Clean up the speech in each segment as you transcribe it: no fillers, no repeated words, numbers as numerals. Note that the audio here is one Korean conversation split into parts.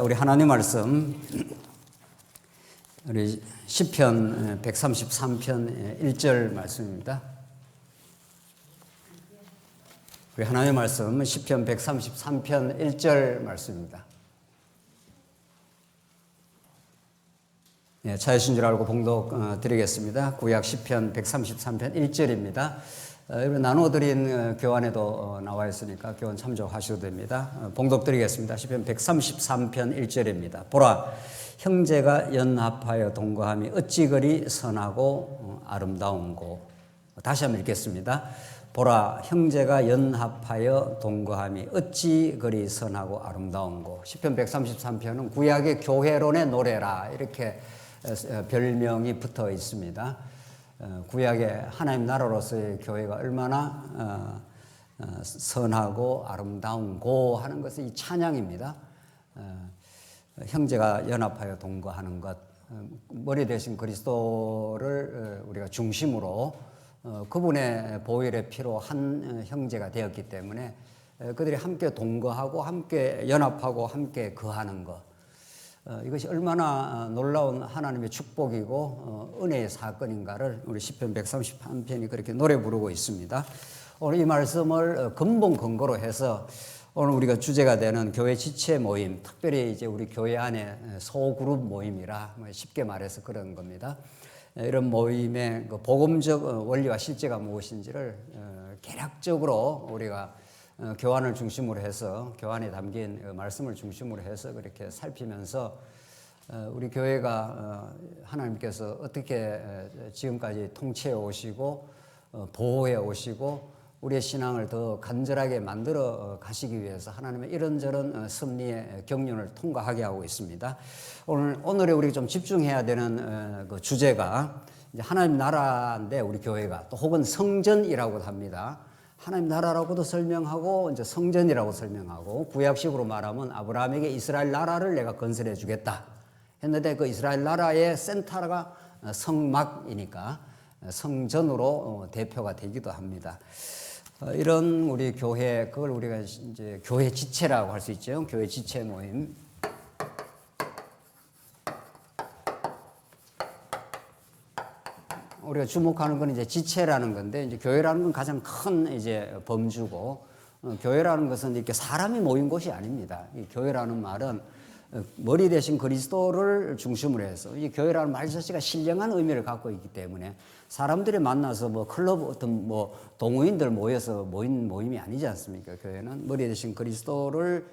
우리 하나님 말씀, 우리 시편 133편 1절 말씀입니다. 우리 하나님 말씀 시편 133편 1절 말씀입니다. 찾으신 줄 알고 봉독 드리겠습니다. 구약 시편 133편 1절입니다. 여러분 나눠드린 교환에도 나와 있으니까 교환 참조하셔도 됩니다. 봉독 드리겠습니다. 시편 133편 1절입니다. 보라, 형제가 연합하여 동거함이 어찌 그리 선하고 아름다운고. 다시 한번 읽겠습니다. 보라, 형제가 연합하여 동거함이 어찌 그리 선하고 아름다운고. 시편 133편은 구약의 교회론의 노래라, 이렇게 별명이 붙어 있습니다. 구약의 하나님 나라로서의 교회가 얼마나 선하고 아름다운고 하는 것은 이 찬양입니다. 형제가 연합하여 동거하는 것, 머리 대신 그리스도를 우리가 중심으로 그분의 보혈의 피로 한 형제가 되었기 때문에 그들이 함께 동거하고 함께 연합하고 함께 거하는 것, 이것이 얼마나 놀라운 하나님의 축복이고 은혜의 사건인가를 우리 시편 133편이 그렇게 노래 부르고 있습니다. 오늘 이 말씀을 근본 근거로 해서 오늘 우리가 주제가 되는 교회 지체 모임, 특별히 이제 우리 교회 안에 소그룹 모임이라 쉽게 말해서 그런 겁니다. 이런 모임의 그 복음적 원리와 실제가 무엇인지를 개략적으로 우리가 교환을 중심으로 해서, 교환에 담긴 말씀을 중심으로 해서 그렇게 살피면서 우리 교회가 하나님께서 어떻게 지금까지 통치해 오시고 보호해 오시고 우리의 신앙을 더 간절하게 만들어 가시기 위해서 하나님의 이런저런 섭리의 경륜을 통과하게 하고 있습니다. 오늘에 우리가 좀 집중해야 되는 그 주제가 이제 하나님 나라인데, 우리 교회가 또 혹은 성전이라고도 합니다. 하나님 나라라고도 설명하고 이제 성전이라고 설명하고, 구약식으로 말하면 아브라함에게 이스라엘 나라를 내가 건설해 주겠다 했는데 그 이스라엘 나라의 센터가 성막이니까 성전으로 대표가 되기도 합니다. 이런 우리 교회, 그걸 우리가 이제 교회 지체라고 할 수 있죠. 교회 지체 모임. 우리가 주목하는 건 이제 지체라는 건데, 이제 교회라는 건 가장 큰 이제 범주고, 교회라는 것은 이렇게 사람이 모인 곳이 아닙니다. 이 교회라는 말은 머리 대신 그리스도를 중심으로 해서, 이 교회라는 말 자체가 신령한 의미를 갖고 있기 때문에 사람들이 만나서 뭐 클럽 어떤 뭐 동호인들 모여서 모인 모임이 아니지 않습니까? 교회는 머리 대신 그리스도를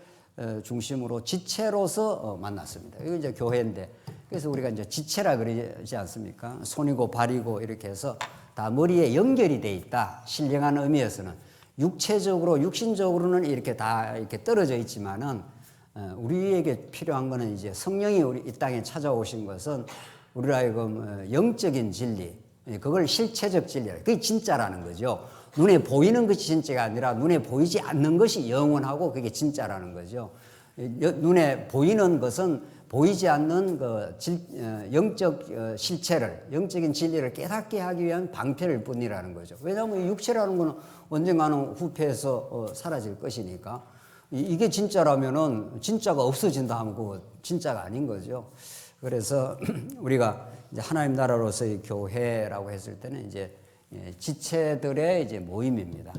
중심으로 지체로서 만났습니다. 이게 이제 교회인데, 그래서 우리가 이제 지체라 그러지 않습니까? 손이고 발이고 이렇게 해서 다 머리에 연결이 돼 있다. 신령한 의미에서는 육체적으로, 육신적으로는 이렇게 다 이렇게 떨어져 있지만은 우리에게 필요한 거는 이제 성령이 우리 이 땅에 찾아오신 것은 우리로 하여금 영적인 진리, 그걸 실체적 진리라, 그게 진짜라는 거죠. 눈에 보이는 것이 진짜가 아니라 눈에 보이지 않는 것이 영원하고 그게 진짜라는 거죠. 눈에 보이는 것은 보이지 않는 그 영적 실체를, 영적인 진리를 깨닫게 하기 위한 방편일 뿐이라는 거죠. 왜냐하면 육체라는 것은 언젠가는 후패해서 사라질 것이니까, 이게 진짜라면은 진짜가 없어진다 하면 그거 진짜가 아닌 거죠. 그래서 우리가 이제 하나님 나라로서의 교회라고 했을 때는 이제 지체들의 이제 모임입니다.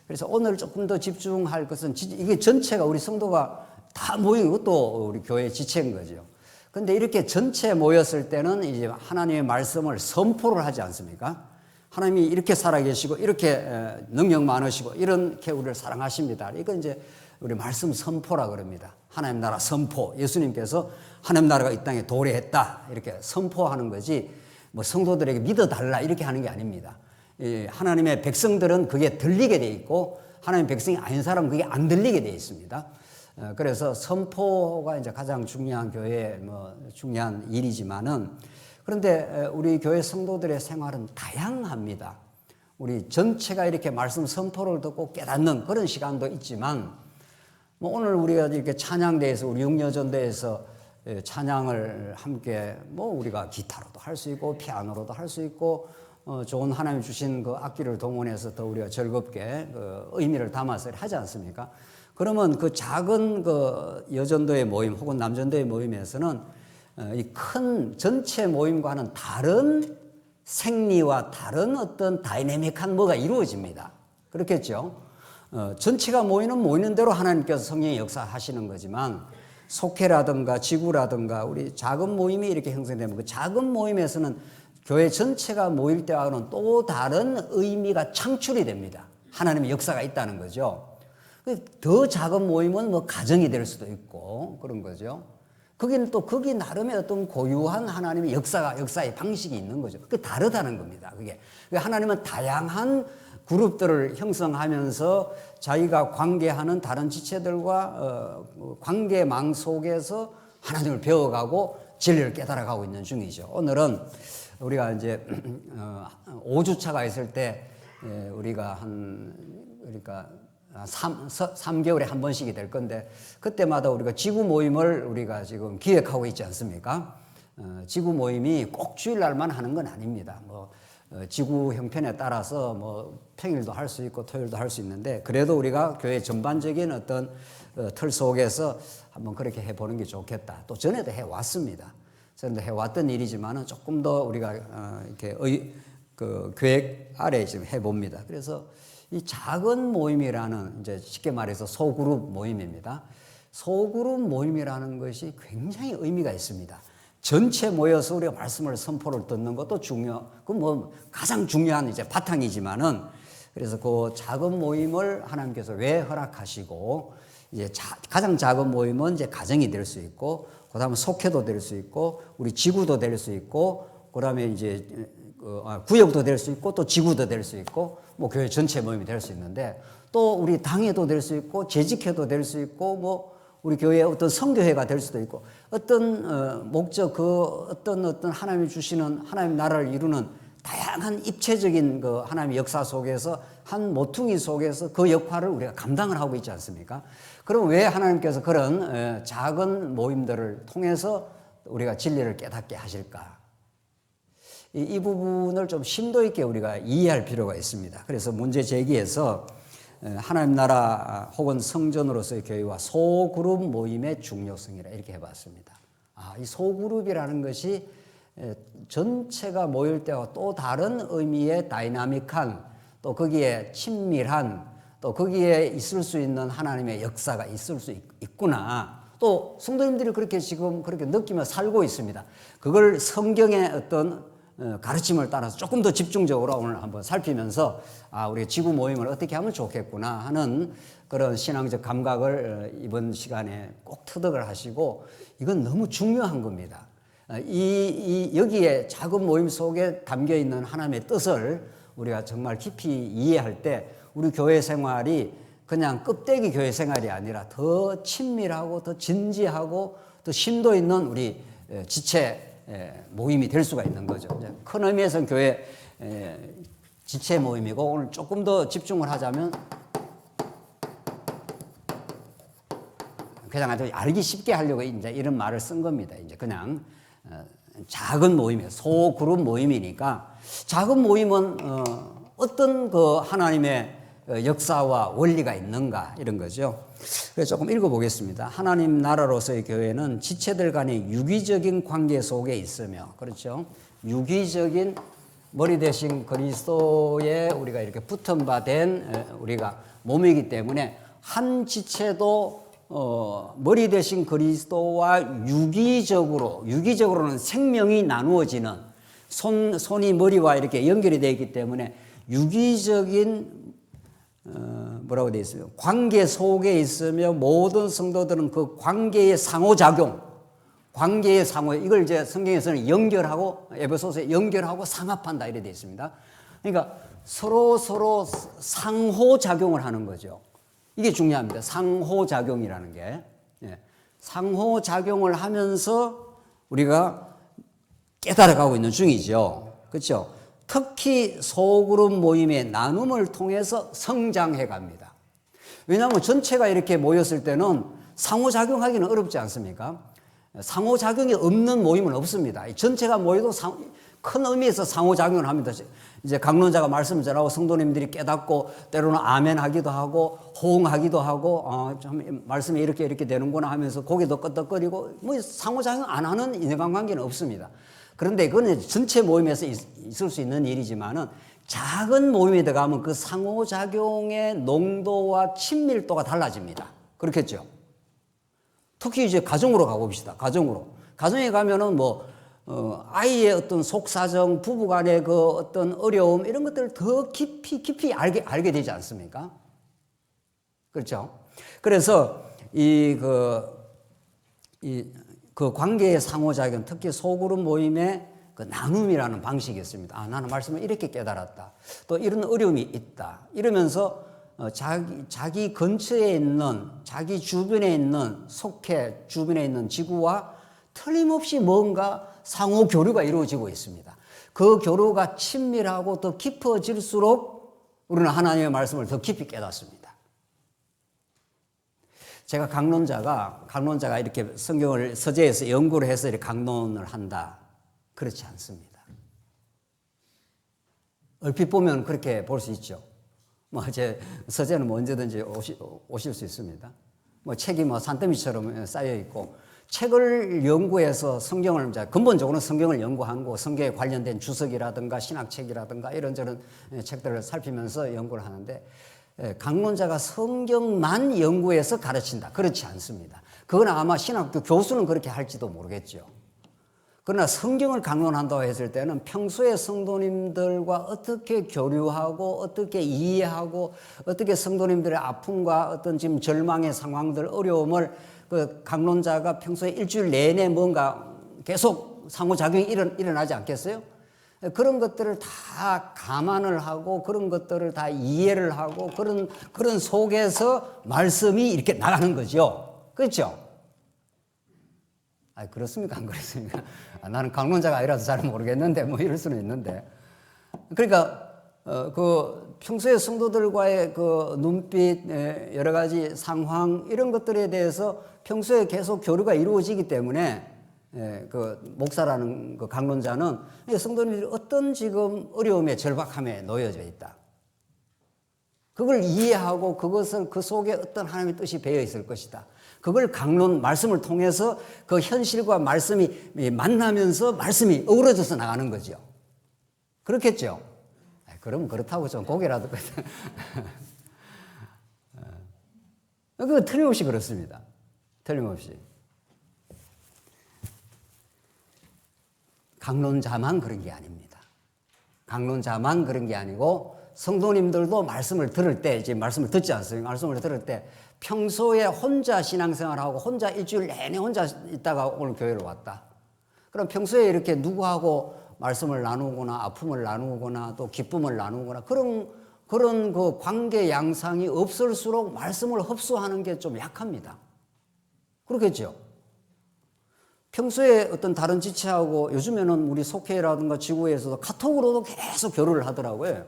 그래서 오늘 조금 더 집중할 것은 이게 전체가 우리 성도가 다 모인 것도 우리 교회 지체인 거죠. 근데 이렇게 전체 모였을 때는 이제 하나님의 말씀을 선포를 하지 않습니까? 하나님이 이렇게 살아계시고 이렇게 능력 많으시고 이렇게 우리를 사랑하십니다. 이건 이제 우리 말씀 선포라 그럽니다. 하나님 나라 선포. 예수님께서 하나님 나라가 이 땅에 도래했다 이렇게 선포하는 거지, 뭐 성도들에게 믿어달라 이렇게 하는 게 아닙니다. 하나님의 백성들은 그게 들리게 돼 있고 하나님의 백성이 아닌 사람은 그게 안 들리게 돼 있습니다. 그래서 선포가 이제 가장 중요한 교회의 뭐 중요한 일이지만은, 그런데 우리 교회 성도들의 생활은 다양합니다. 우리 전체가 이렇게 말씀 선포를 듣고 깨닫는 그런 시간도 있지만, 뭐 오늘 우리가 이렇게 찬양대에서, 우리 육려전대에서 찬양을 함께 뭐 우리가 기타로도 할 수 있고 피아노로도 할 수 있고 좋은 하나님 주신 그 악기를 동원해서 더 우리가 즐겁게 그 의미를 담아서 하지 않습니까? 그러면 그 작은 그 여전도의 모임 혹은 남전도의 모임에서는 이 큰 전체 모임과는 다른 생리와 다른 어떤 다이내믹한 뭐가 이루어집니다. 그렇겠죠? 전체가 모이는 대로 하나님께서 성령의 역사하시는 거지만 속회라든가 지구라든가 우리 작은 모임이 이렇게 형성되면 그 작은 모임에서는 교회 전체가 모일 때와는 또 다른 의미가 창출이 됩니다. 하나님의 역사가 있다는 거죠. 더 작은 모임은 뭐 가정이 될 수도 있고 그런 거죠. 거기는 또 거기 나름의 어떤 고유한 하나님의 역사의 방식이 있는 거죠. 그게 다르다는 겁니다. 그게 하나님은 다양한 그룹들을 형성하면서 자기가 관계하는 다른 지체들과 관계망 속에서 하나님을 배워가고 진리를 깨달아가고 있는 중이죠. 오늘은 우리가 이제 5주차가 있을 때 우리가 그러니까 3개월에 한 번씩이 될 건데 그때마다 우리가 지구 모임을 우리가 지금 기획하고 있지 않습니까? 지구 모임이 꼭 주일날만 하는 건 아닙니다. 지구 형편에 따라서 평일도 할 수 있고 토요일도 할 수 있는데 그래도 우리가 교회 전반적인 어떤 틀 속에서 한번 그렇게 해보는 게 좋겠다. 또 전에도 해왔습니다. 전에도 해왔던 일이지만은 조금 더 우리가 이렇게 그 계획 아래 지금 해봅니다. 그래서 이 작은 모임이라는 이제 쉽게 말해서 소그룹 모임입니다. 소그룹 모임이라는 것이 굉장히 의미가 있습니다. 전체 모여서 우리가 말씀을 선포를 듣는 것도 그 가장 중요한 이제 바탕이지만은 그래서 그 작은 모임을 하나님께서 왜 허락하시고 이제 가장 작은 모임은 이제 가정이 될 수 있고 그다음에 속회도 될 수 있고 우리 지구도 될 수 있고 그다음에 이제 구역도 될 수 있고 또 지구도 될 수 있고 교회 전체 모임이 될 수 있는데 또 우리 당회도 될 수 있고 재직회도 될 수 있고 우리 교회의 어떤 성교회가 될 수도 있고 어떤 목적 어떤 하나님이 주시는 하나님 나라를 이루는 다양한 입체적인 그 하나님의 역사 속에서 한 모퉁이 속에서 그 역할을 우리가 감당을 하고 있지 않습니까? 그럼 왜 하나님께서 그런 작은 모임들을 통해서 우리가 진리를 깨닫게 하실까? 이 부분을 좀 심도 있게 우리가 이해할 필요가 있습니다. 그래서 문제 제기에서 하나님 나라 혹은 성전으로서의 교회와 소그룹 모임의 중요성이라 이렇게 해봤습니다. 이 소그룹이라는 것이 전체가 모일 때와 또 다른 의미의 다이나믹한 또 거기에 친밀한 또 거기에 있을 수 있는 하나님의 역사가 있을 수 있구나. 또 성도님들이 그렇게 지금 그렇게 느끼며 살고 있습니다. 그걸 성경의 어떤 가르침을 따라서 조금 더 집중적으로 오늘 한번 살피면서 우리 지구 모임을 어떻게 하면 좋겠구나 하는 그런 신앙적 감각을 이번 시간에 꼭 터득을 하시고 이건 너무 중요한 겁니다. 여기에 작은 모임 속에 담겨 있는 하나님의 뜻을 우리가 정말 깊이 이해할 때 우리 교회 생활이 그냥 껍데기 교회 생활이 아니라 더 친밀하고 더 진지하고 더 심도 있는 우리 지체 모임이 될 수가 있는 거죠. 큰 의미에서는 교회 지체 모임이고 오늘 조금 더 집중을 하자면 그냥 아주 알기 쉽게 하려고 이제 이런 말을 쓴 겁니다. 이제 그냥 작은 모임이에요. 소그룹 모임이니까 작은 모임은 어떤 그 하나님의 역사와 원리가 있는가 이런 거죠. 그래서 조금 읽어보겠습니다. 하나님 나라로서의 교회는 지체들 간의 유기적인 관계 속에 있으며 그렇죠. 유기적인 머리 대신 그리스도에 우리가 이렇게 붙은 바 된 우리가 몸이기 때문에 한 지체도 머리 대신 그리스도와 유기적으로는 생명이 나누어지는 손이 머리와 이렇게 연결이 되어 있기 때문에 유기적인 뭐라고 되어 있어요? 관계 속에 있으며 모든 성도들은 그 관계의 상호작용, 이걸 이제 성경에서는 연결하고 에베소서에 연결하고 상합한다 이렇게 되어 있습니다. 그러니까 서로 상호작용을 하는 거죠. 이게 중요합니다. 상호작용이라는 게. 상호작용을 하면서 우리가 깨달아가고 있는 중이죠. 그렇죠? 특히 소그룹 모임의 나눔을 통해서 성장해 갑니다. 왜냐하면 전체가 이렇게 모였을 때는 상호작용하기는 어렵지 않습니까? 상호작용이 없는 모임은 없습니다. 전체가 모여도 큰 의미에서 상호작용을 합니다. 이제 강론자가 말씀을 전하고 성도님들이 깨닫고 때로는 아멘 하기도 하고 호응하기도 하고 참 말씀이 이렇게 되는구나 하면서 고개도 끄덕거리고 뭐 상호작용 안 하는 인간관계는 없습니다. 그런데 그건 전체 모임에서 있을 수 있는 일이지만은 작은 모임에 들어가면 그 상호작용의 농도와 친밀도가 달라집니다. 그렇겠죠? 특히 이제 가정으로 가봅시다. 가정에 가면은 아이의 어떤 속사정, 부부간의 그 어떤 어려움, 이런 것들을 더 깊이 알게 되지 않습니까? 그렇죠? 그래서 그 관계의 상호작용, 특히 소그룹 모임의 그 나눔이라는 방식이 있습니다. 나는 말씀을 이렇게 깨달았다. 또 이런 어려움이 있다. 이러면서 자기 근처에 있는, 자기 주변에 있는 속해 주변에 있는 지구와 틀림없이 뭔가 상호 교류가 이루어지고 있습니다. 그 교류가 친밀하고 더 깊어질수록 우리는 하나님의 말씀을 더 깊이 깨닫습니다. 제가 강론자가 이렇게 성경을 서재에서 연구를 해서 이렇게 강론을 한다. 그렇지 않습니다. 얼핏 보면 그렇게 볼 수 있죠. 제 서재는 언제든지 오실 수 있습니다. 책이 산더미처럼 쌓여 있고, 책을 연구해서 성경을, 근본적으로 성경을 연구하고 성경에 관련된 주석이라든가 신학책이라든가 이런저런 책들을 살피면서 연구를 하는데, 강론자가 성경만 연구해서 가르친다. 그렇지 않습니다. 그건 아마 신학교 교수는 그렇게 할지도 모르겠죠. 그러나 성경을 강론한다고 했을 때는 평소에 성도님들과 어떻게 교류하고 어떻게 이해하고 어떻게 성도님들의 아픔과 어떤 지금 절망의 상황들, 어려움을 그 강론자가 평소에 일주일 내내 뭔가 계속 상호작용이 일어나지 않겠어요? 그런 것들을 다 감안을 하고 그런 것들을 다 이해를 하고 그런 속에서 말씀이 이렇게 나가는 거죠. 그렇죠? 그렇습니까? 안 그렇습니까? 나는 강론자가 아니라서 잘 모르겠는데 이럴 수는 있는데. 그러니까 그 평소에 성도들과의 그 눈빛, 여러 가지 상황 이런 것들에 대해서 평소에 계속 교류가 이루어지기 때문에 그 목사라는 그 강론자는 성도님들이 어떤 지금 어려움에 절박함에 놓여져 있다. 그걸 이해하고 그것을 그 속에 어떤 하나님의 뜻이 배어 있을 것이다. 그걸 강론 말씀을 통해서 그 현실과 말씀이 만나면서 말씀이 어우러져서 나가는 거죠. 그렇겠죠? 그럼 그렇다고 좀 고개라도 그거 틀림없이 그렇습니다. 틀림없이. 강론자만 그런 게 아닙니다. 강론자만 그런 게 아니고 성도님들도 말씀을 들을 때, 이제 말씀을 듣지 않습니까? 말씀을 들을 때 평소에 혼자 신앙생활하고 혼자 일주일 내내 혼자 있다가 오늘 교회를 왔다. 그럼 평소에 이렇게 누구하고 말씀을 나누거나 아픔을 나누거나 또 기쁨을 나누거나 그런 그 관계 양상이 없을수록 말씀을 흡수하는 게 좀 약합니다. 그렇겠죠? 평소에 어떤 다른 지체하고 요즘에는 우리 속회라든가 지구에서도 카톡으로도 계속 교류를 하더라고요.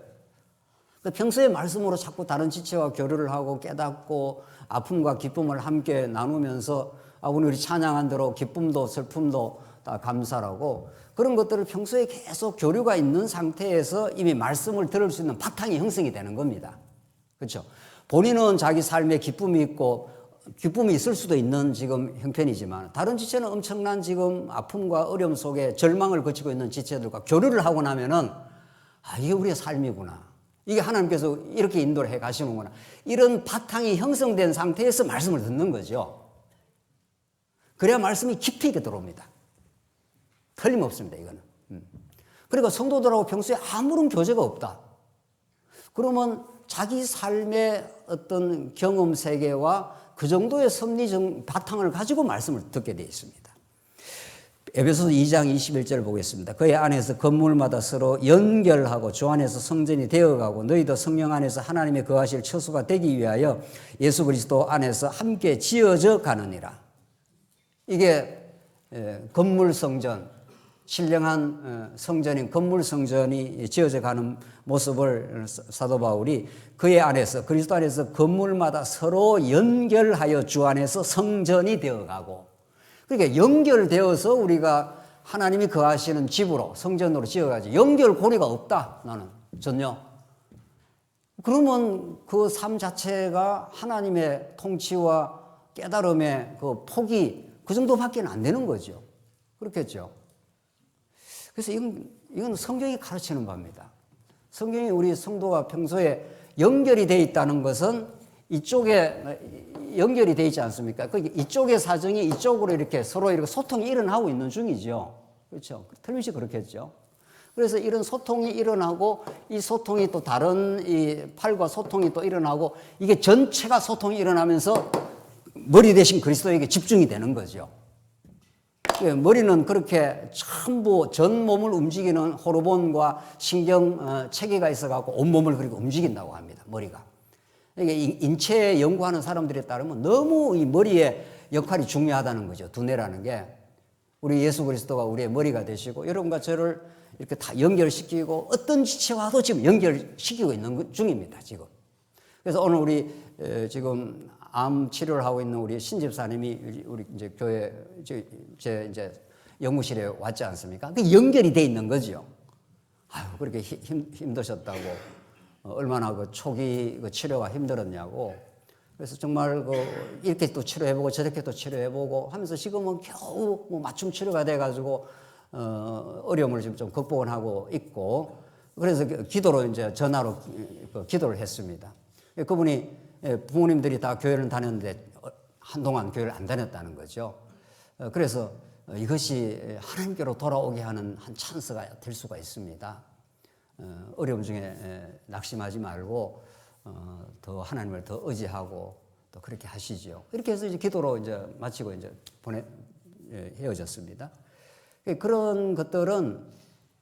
평소에 말씀으로 자꾸 다른 지체와 교류를 하고 깨닫고 아픔과 기쁨을 함께 나누면서 오늘 우리 찬양한 대로 기쁨도 슬픔도 다 감사라고 그런 것들을 평소에 계속 교류가 있는 상태에서 이미 말씀을 들을 수 있는 바탕이 형성이 되는 겁니다. 그렇죠? 본인은 자기 삶에 기쁨이 있고 기쁨이 있을 수도 있는 지금 형편이지만 다른 지체는 엄청난 지금 아픔과 어려움 속에 절망을 거치고 있는 지체들과 교류를 하고 나면은 이게 우리의 삶이구나. 이게 하나님께서 이렇게 인도를 해 가시는구나. 이런 바탕이 형성된 상태에서 말씀을 듣는 거죠. 그래야 말씀이 깊이 있게 들어옵니다. 틀림없습니다, 이거는. 그러니까 성도들하고 평소에 아무런 교제가 없다. 그러면 자기 삶의 어떤 경험 세계와 그 정도의 섭리적 바탕을 가지고 말씀을 듣게 되어 있습니다. 에베소서 2장 21절 보겠습니다. 그의 안에서 건물마다 서로 연결하고 주 안에서 성전이 되어가고 너희도 성령 안에서 하나님의 거하실 처소가 되기 위하여 예수 그리스도 안에서 함께 지어져 가느니라. 이게 건물 성전, 신령한 성전인 건물 성전이 지어져 가는 모습을 사도 바울이 그의 안에서 그리스도 안에서 건물마다 서로 연결하여 주 안에서 성전이 되어가고 그러니까 연결되어서 우리가 하나님이 거하시는 집으로 성전으로 지어가지고 연결고리가 없다. 나는 전혀. 그러면 그 삶 자체가 하나님의 통치와 깨달음의 그 폭이 그 정도밖에 안 되는 거죠. 그렇겠죠. 그래서 이건 성경이 가르치는 바입니다. 성경이 우리 성도가 평소에 연결이 되어 있다는 것은 이쪽에 연결이 되어 있지 않습니까? 이쪽의 사정이 이쪽으로 이렇게 서로 이렇게 소통이 일어나고 있는 중이죠. 그렇죠. 틀림없이 그렇겠죠. 그래서 이런 소통이 일어나고 이 소통이 또 다른 이 팔과 소통이 또 일어나고 이게 전체가 소통이 일어나면서 머리 대신 그리스도에게 집중이 되는 거죠. 머리는 그렇게 전부 전 몸을 움직이는 호르몬과 신경 체계가 있어갖고 온 몸을 그렇게 움직인다고 합니다. 머리가. 이게 인체 연구하는 사람들에 따르면 너무 이 머리의 역할이 중요하다는 거죠. 두뇌라는 게. 우리 예수 그리스도가 우리의 머리가 되시고 여러분과 저를 이렇게 다 연결시키고 어떤 지체와도 지금 연결시키고 있는 중입니다. 지금. 그래서 오늘 우리 지금 암 치료를 하고 있는 우리 신집사님이 우리 이제 교회 제 이제 연구실에 왔지 않습니까? 그 연결이 돼 있는 거죠. 아유, 그렇게 힘드셨다고. 얼마나 그 초기 그 치료가 힘들었냐고. 그래서 정말 이렇게 또 치료해보고 저렇게 또 치료해보고 하면서 지금은 겨우 뭐 맞춤 치료가 돼가지고 어려움을 지금 좀 극복을 하고 있고 그래서 기도로 이제 전화로 기도를 했습니다. 그분이 부모님들이 다 교회를 다녔는데 한동안 교회를 안 다녔다는 거죠. 그래서 이것이 하나님께로 돌아오게 하는 한 찬스가 될 수가 있습니다. 어려움 중에 낙심하지 말고 더 하나님을 더 의지하고 또 그렇게 하시죠. 이렇게 해서 이제 기도로 이제 마치고 이제 헤어졌습니다. 그런 것들은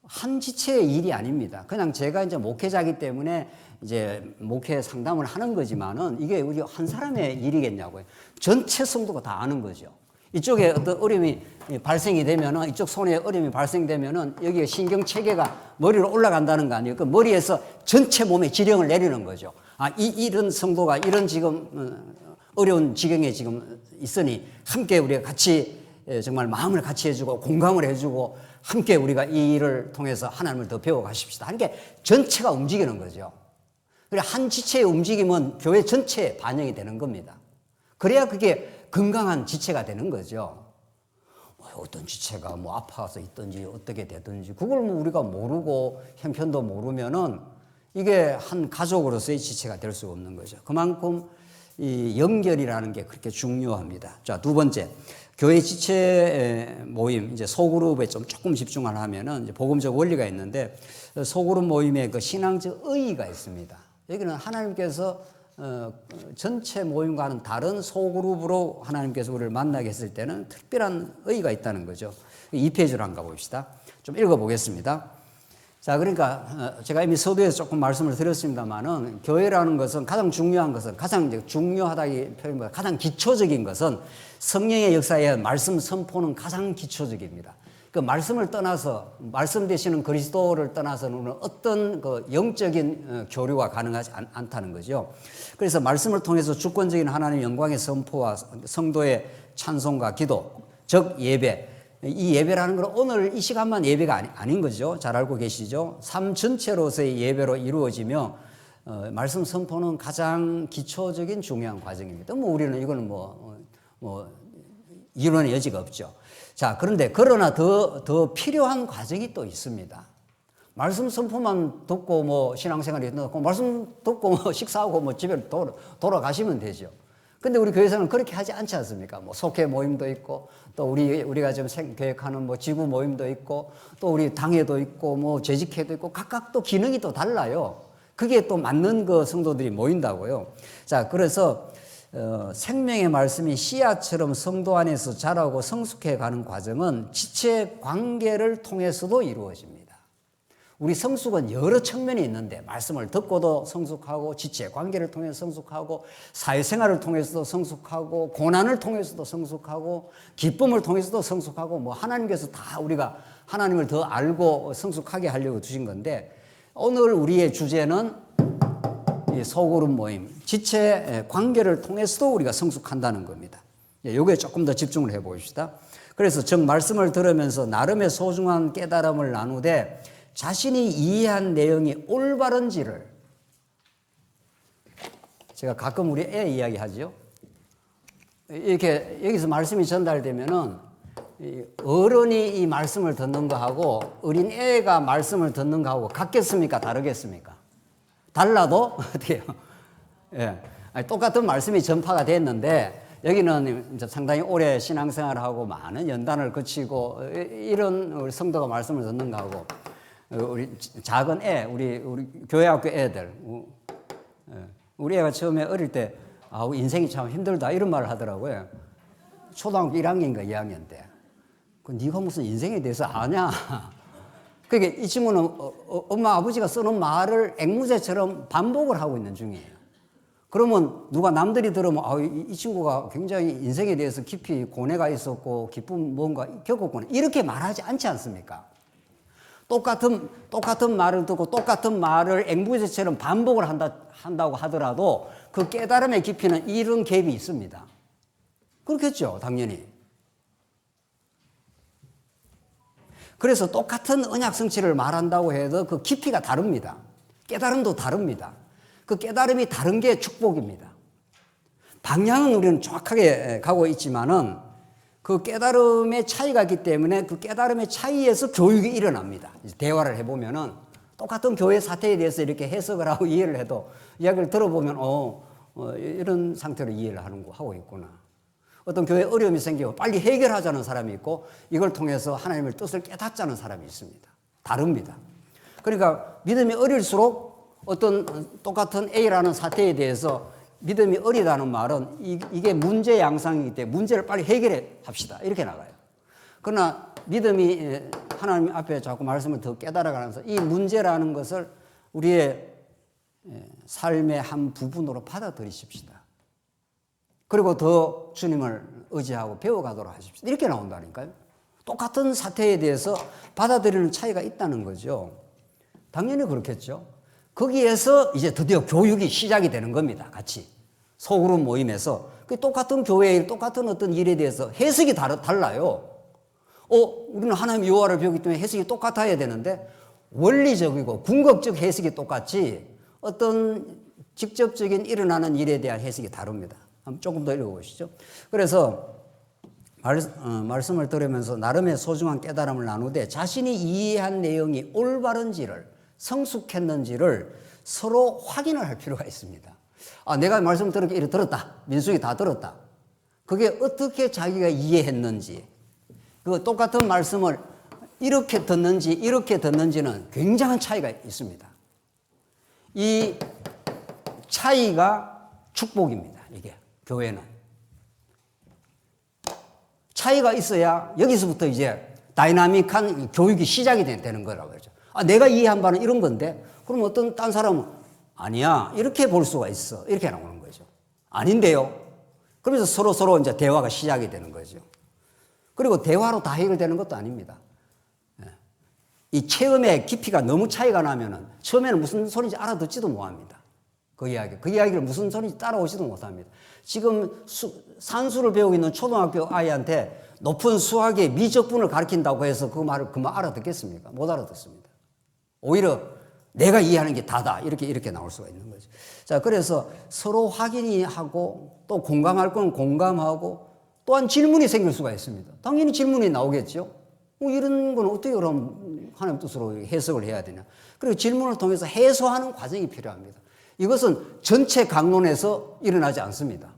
한 지체의 일이 아닙니다. 그냥 제가 이제 목회자이기 때문에 이제 목회 상담을 하는 거지만은 이게 우리 한 사람의 일이겠냐고요. 전체 성도가 다 아는 거죠. 이쪽에 어떤 어려움이 발생이 되면은 이쪽 손에 어려움이 발생되면은 여기 신경 체계가 머리로 올라간다는 거 아니에요. 그 머리에서 전체 몸에 지령을 내리는 거죠. 아, 이런 성도가 이런 지금 어려운 지경에 지금 있으니 함께 우리가 같이 정말 마음을 같이 해주고 공감을 해주고 함께 우리가 이 일을 통해서 하나님을 더 배워 가십시다. 하는 게 전체가 움직이는 거죠. 그래 한 지체의 움직임은 교회 전체에 반영이 되는 겁니다. 그래야 그게 건강한 지체가 되는 거죠. 어떤 지체가 뭐 아파서 있든지 어떻게 되든지 그걸 뭐 우리가 모르고 형편도 모르면은 이게 한 가족으로서의 지체가 될 수 없는 거죠. 그만큼 이 연결이라는 게 그렇게 중요합니다. 자, 두 번째. 교회 지체 모임, 이제 소그룹에 조금 집중을 하면은 이제 복음적 원리가 있는데 소그룹 모임에 그 신앙적 의의가 있습니다. 여기는 하나님께서 전체 모임과는 다른 소그룹으로 하나님께서 우리를 만나게 했을 때는 특별한 의의가 있다는 거죠. 2페이지로 한번 가봅시다. 좀 읽어보겠습니다. 자, 그러니까 제가 이미 서두에서 조금 말씀을 드렸습니다만은 교회라는 것은 가장 중요한 것은 가장 중요하다기 표현보다 가장 기초적인 것은 성령의 역사에 의한 말씀 선포는 가장 기초적입니다. 그 말씀을 떠나서 말씀 되시는 그리스도를 떠나서는 어떤 그 영적인 교류가 가능하지 않다는 거죠. 그래서 말씀을 통해서 주권적인 하나님의 영광의 선포와 성도의 찬송과 기도, 즉 예배. 이 예배라는 건 오늘 이 시간만 예배가 아닌 거죠. 잘 알고 계시죠? 삶 전체로서의 예배로 이루어지며 말씀 선포는 가장 기초적인 중요한 과정입니다. 뭐 우리는 이거는 뭐 이론의 여지가 없죠. 자, 그러나 더 필요한 과정이 또 있습니다. 말씀 선포만 듣고 뭐 신앙생활이 끝나고 말씀 듣고 뭐 식사하고 뭐 집에 돌아가시면 되죠. 근데 우리 교회에서는 그렇게 하지 않지 않습니까? 뭐 속회 모임도 있고 또 우리가 지금 계획하는 뭐 지구 모임도 있고 또 우리 당회도 있고 뭐 재직회도 있고 각각 또 기능이 또 달라요. 그게 또 맞는 그 성도들이 모인다고요. 자, 그래서 생명의 말씀이 씨앗처럼 성도 안에서 자라고 성숙해 가는 과정은 지체 관계를 통해서도 이루어집니다. 우리 성숙은 여러 측면이 있는데 말씀을 듣고도 성숙하고 지체 관계를 통해서 성숙하고 사회생활을 통해서도 성숙하고 고난을 통해서도 성숙하고 기쁨을 통해서도 성숙하고 뭐 하나님께서 다 우리가 하나님을 더 알고 성숙하게 하려고 두신 건데 오늘 우리의 주제는 이 소그룹 모임, 지체 관계를 통해서도 우리가 성숙한다는 겁니다. 요거에 조금 더 집중을 해봅시다. 그래서 즉 말씀을 들으면서 나름의 소중한 깨달음을 나누되 자신이 이해한 내용이 올바른지를, 제가 가끔 우리 애 이야기하죠. 이렇게 여기서 말씀이 전달되면은 어른이 이 말씀을 듣는 거하고 어린 애가 말씀을 듣는 거하고 같겠습니까? 다르겠습니까? 달라도 어때요? 예. 똑같은 말씀이 전파가 됐는데 여기는 이제 상당히 오래 신앙생활하고 많은 연단을 거치고 이런 우리 성도가 말씀을 듣는 거하고 우리 작은 애, 우리 교회학교 애들, 우리 애가 처음에 어릴 때 인생이 참 힘들다 이런 말을 하더라고요. 초등학교 1학년인가 2학년 때. 네가 무슨 인생에 대해서 아냐? 그러니까 이 친구는 엄마 아버지가 쓰는 말을 앵무새처럼 반복을 하고 있는 중이에요. 그러면 누가 남들이 들으면 이 친구가 굉장히 인생에 대해서 깊이 고뇌가 있었고 기쁨 뭔가 겪었구나 이렇게 말하지 않지 않습니까? 똑같은 말을 듣고 똑같은 말을 앵무새처럼 반복을 한다고 하더라도 그 깨달음의 깊이는 이런 갭이 있습니다. 그렇겠죠, 당연히. 그래서 똑같은 언약 성취를 말한다고 해도 그 깊이가 다릅니다. 깨달음도 다릅니다. 그 깨달음이 다른 게 축복입니다. 방향은 우리는 정확하게 가고 있지만은 그 깨달음의 차이가 있기 때문에 그 깨달음의 차이에서 교육이 일어납니다. 대화를 해보면은 똑같은 교회 사태에 대해서 이렇게 해석을 하고 이해를 해도 이야기를 들어보면 이런 상태로 이해를 하고 있구나. 어떤 교회에 어려움이 생기고 빨리 해결하자는 사람이 있고 이걸 통해서 하나님의 뜻을 깨닫자는 사람이 있습니다. 다릅니다. 그러니까 믿음이 어릴수록 어떤 똑같은 A라는 사태에 대해서 믿음이 어리다는 말은 이게 문제 양상이기 때문에 문제를 빨리 해결해 합시다. 이렇게 나가요. 그러나 믿음이 하나님 앞에 자꾸 말씀을 더 깨달아가면서 이 문제라는 것을 우리의 삶의 한 부분으로 받아들이십시다. 그리고 더 주님을 의지하고 배워가도록 하십시오. 이렇게 나온다니까요. 똑같은 사태에 대해서 받아들이는 차이가 있다는 거죠. 당연히 그렇겠죠. 거기에서 이제 드디어 교육이 시작이 되는 겁니다. 같이. 소그룹 모임에서. 똑같은 교회에 똑같은 어떤 일에 대해서 해석이 달라요. 우리는 하나님 여호와를 배우기 때문에 해석이 똑같아야 되는데 원리적이고 궁극적 해석이 똑같지 어떤 직접적인 일어나는 일에 대한 해석이 다릅니다. 조금 더 읽어보시죠. 그래서 말씀을 들으면서 나름의 소중한 깨달음을 나누되 자신이 이해한 내용이 올바른지를 성숙했는지를 서로 확인을 할 필요가 있습니다. 내가 말씀 들었다. 민숙이 다 들었다. 그게 어떻게 자기가 이해했는지 그 똑같은 말씀을 이렇게 듣는지는 굉장한 차이가 있습니다. 이 차이가 축복입니다. 이게 교회는 차이가 있어야 여기서부터 이제 다이나믹한 교육이 시작이 되는 거라고 그러죠. 내가 이해한 바는 이런 건데 그럼 어떤 딴 사람은 아니야 이렇게 볼 수가 있어 이렇게 나오는 거죠. 아닌데요. 그러면서 서로 이제 대화가 시작이 되는 거죠. 그리고 대화로 다 해결되는 것도 아닙니다. 이 체험의 깊이가 너무 차이가 나면은 처음에는 무슨 소리인지 알아듣지도 못합니다. 그 이야기를 무슨 소리인지 따라오지도 못합니다. 지금 산수를 배우고 있는 초등학교 아이한테 높은 수학의 미적분을 가르친다고 해서 그 말을 그만 알아듣겠습니까? 못 알아듣습니다. 오히려 내가 이해하는 게 다다. 이렇게 나올 수가 있는 거죠. 자, 그래서 서로 확인이 하고 또 공감할 건 공감하고 또한 질문이 생길 수가 있습니다. 당연히 질문이 나오겠죠. 이런 건 어떻게 그럼 하나님 뜻으로 해석을 해야 되냐. 그리고 질문을 통해서 해소하는 과정이 필요합니다. 이것은 전체 강론에서 일어나지 않습니다.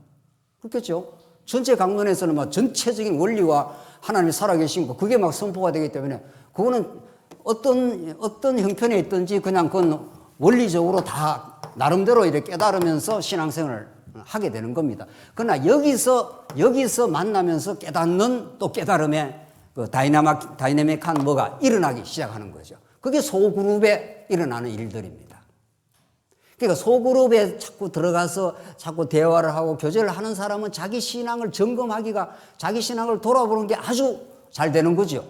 그렇겠죠? 전체 강론에서는 막 전체적인 원리와 하나님이 살아계신 거 그게 막 선포가 되기 때문에 그거는 어떤 형편에 있든지 그냥 그건 원리적으로 다 나름대로 이렇게 깨달으면서 신앙생활을 하게 되는 겁니다. 그러나 여기서 만나면서 깨닫는 또 깨달음의 그 다이내믹한 뭐가 일어나기 시작하는 거죠. 그게 소그룹에 일어나는 일들입니다. 그러니까 소그룹에 자꾸 들어가서 자꾸 대화를 하고 교제를 하는 사람은 자기 신앙을 점검하기가 자기 신앙을 돌아보는 게 아주 잘 되는 거죠.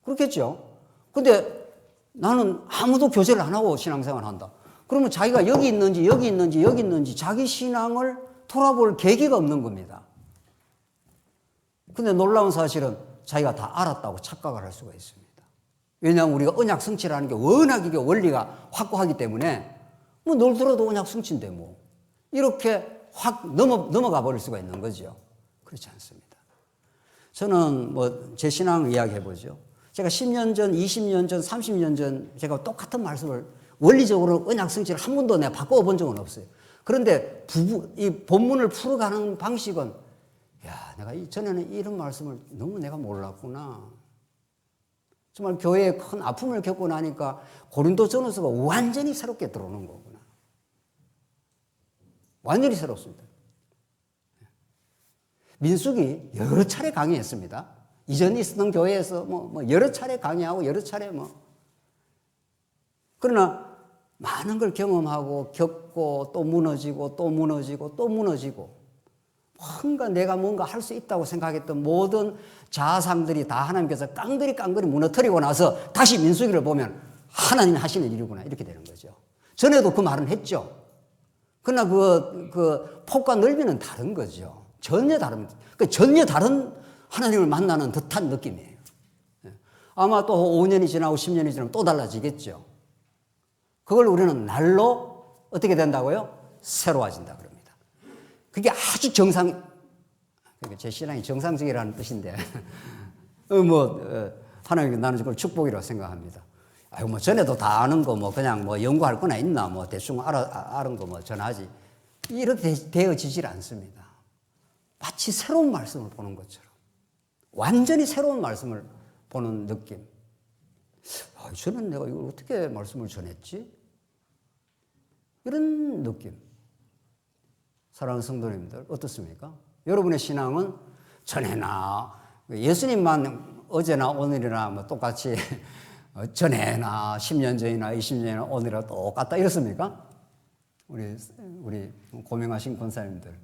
그렇겠죠. 근데 나는 아무도 교제를 안 하고 신앙생활을 한다. 그러면 자기가 여기 있는지 자기 신앙을 돌아볼 계기가 없는 겁니다. 근데 놀라운 사실은 자기가 다 알았다고 착각을 할 수가 있습니다. 왜냐하면 우리가 언약 성취라는 게 워낙 이게 원리가 확고하기 때문에 뭐 널 들어도 언약 성취인데 뭐 이렇게 확 넘어가 버릴 수가 있는 거죠. 그렇지 않습니다. 저는 뭐 제 신앙 이야기해 보죠. 제가 10년 전, 20년 전, 30년 전 제가 똑같은 말씀을 원리적으로 언약 성취를 한 번도 내가 바꿔 본 적은 없어요. 그런데 이 본문을 풀어가는 방식은 야, 내가 전에는 이런 말씀을 너무 내가 몰랐구나. 정말 교회에 큰 아픔을 겪고 나니까 고린도전서가 완전히 새롭게 들어오는 거구나. 완전히 새롭습니다. 민숙이 여러 차례 강의했습니다. 이전에 있었던 교회에서 여러 차례 강의하고 여러 차례 그러나 많은 걸 경험하고 겪고 또 무너지고 또 무너지고 또 무너지고 내가 뭔가 할 수 있다고 생각했던 모든 자아상들이 다 하나님께서 깡그리 무너뜨리고 나서 다시 민수기를 보면 하나님 하시는 일이구나 이렇게 되는 거죠. 전에도 그 말은 했죠. 그러나 그 폭과 넓이는 다른 거죠. 전혀 다른 하나님을 만나는 듯한 느낌이에요. 아마 또 5년이 지나고 10년이 지나면 또 달라지겠죠. 그걸 우리는 날로 어떻게 된다고요? 새로워진다 그럽니다. 그게 아주 제 신앙이 정상적이라는 뜻인데, 하나님께 나는 그걸 축복이라고 생각합니다. 전에도 다 아는 거, 그냥 연구할 거나 있나, 대충 아는 거 전하지. 이렇게 되어지질 않습니다. 마치 새로운 말씀을 보는 것처럼. 완전히 새로운 말씀을 보는 느낌. 저는 내가 이걸 어떻게 말씀을 전했지? 이런 느낌. 사랑하는 성도님들, 어떻습니까? 여러분의 신앙은 전에나, 예수님만 어제나 오늘이나 똑같이 전에나 10년 전이나 20년이나 오늘이나 똑같다 이렇습니까? 우리 고명하신 권사님들.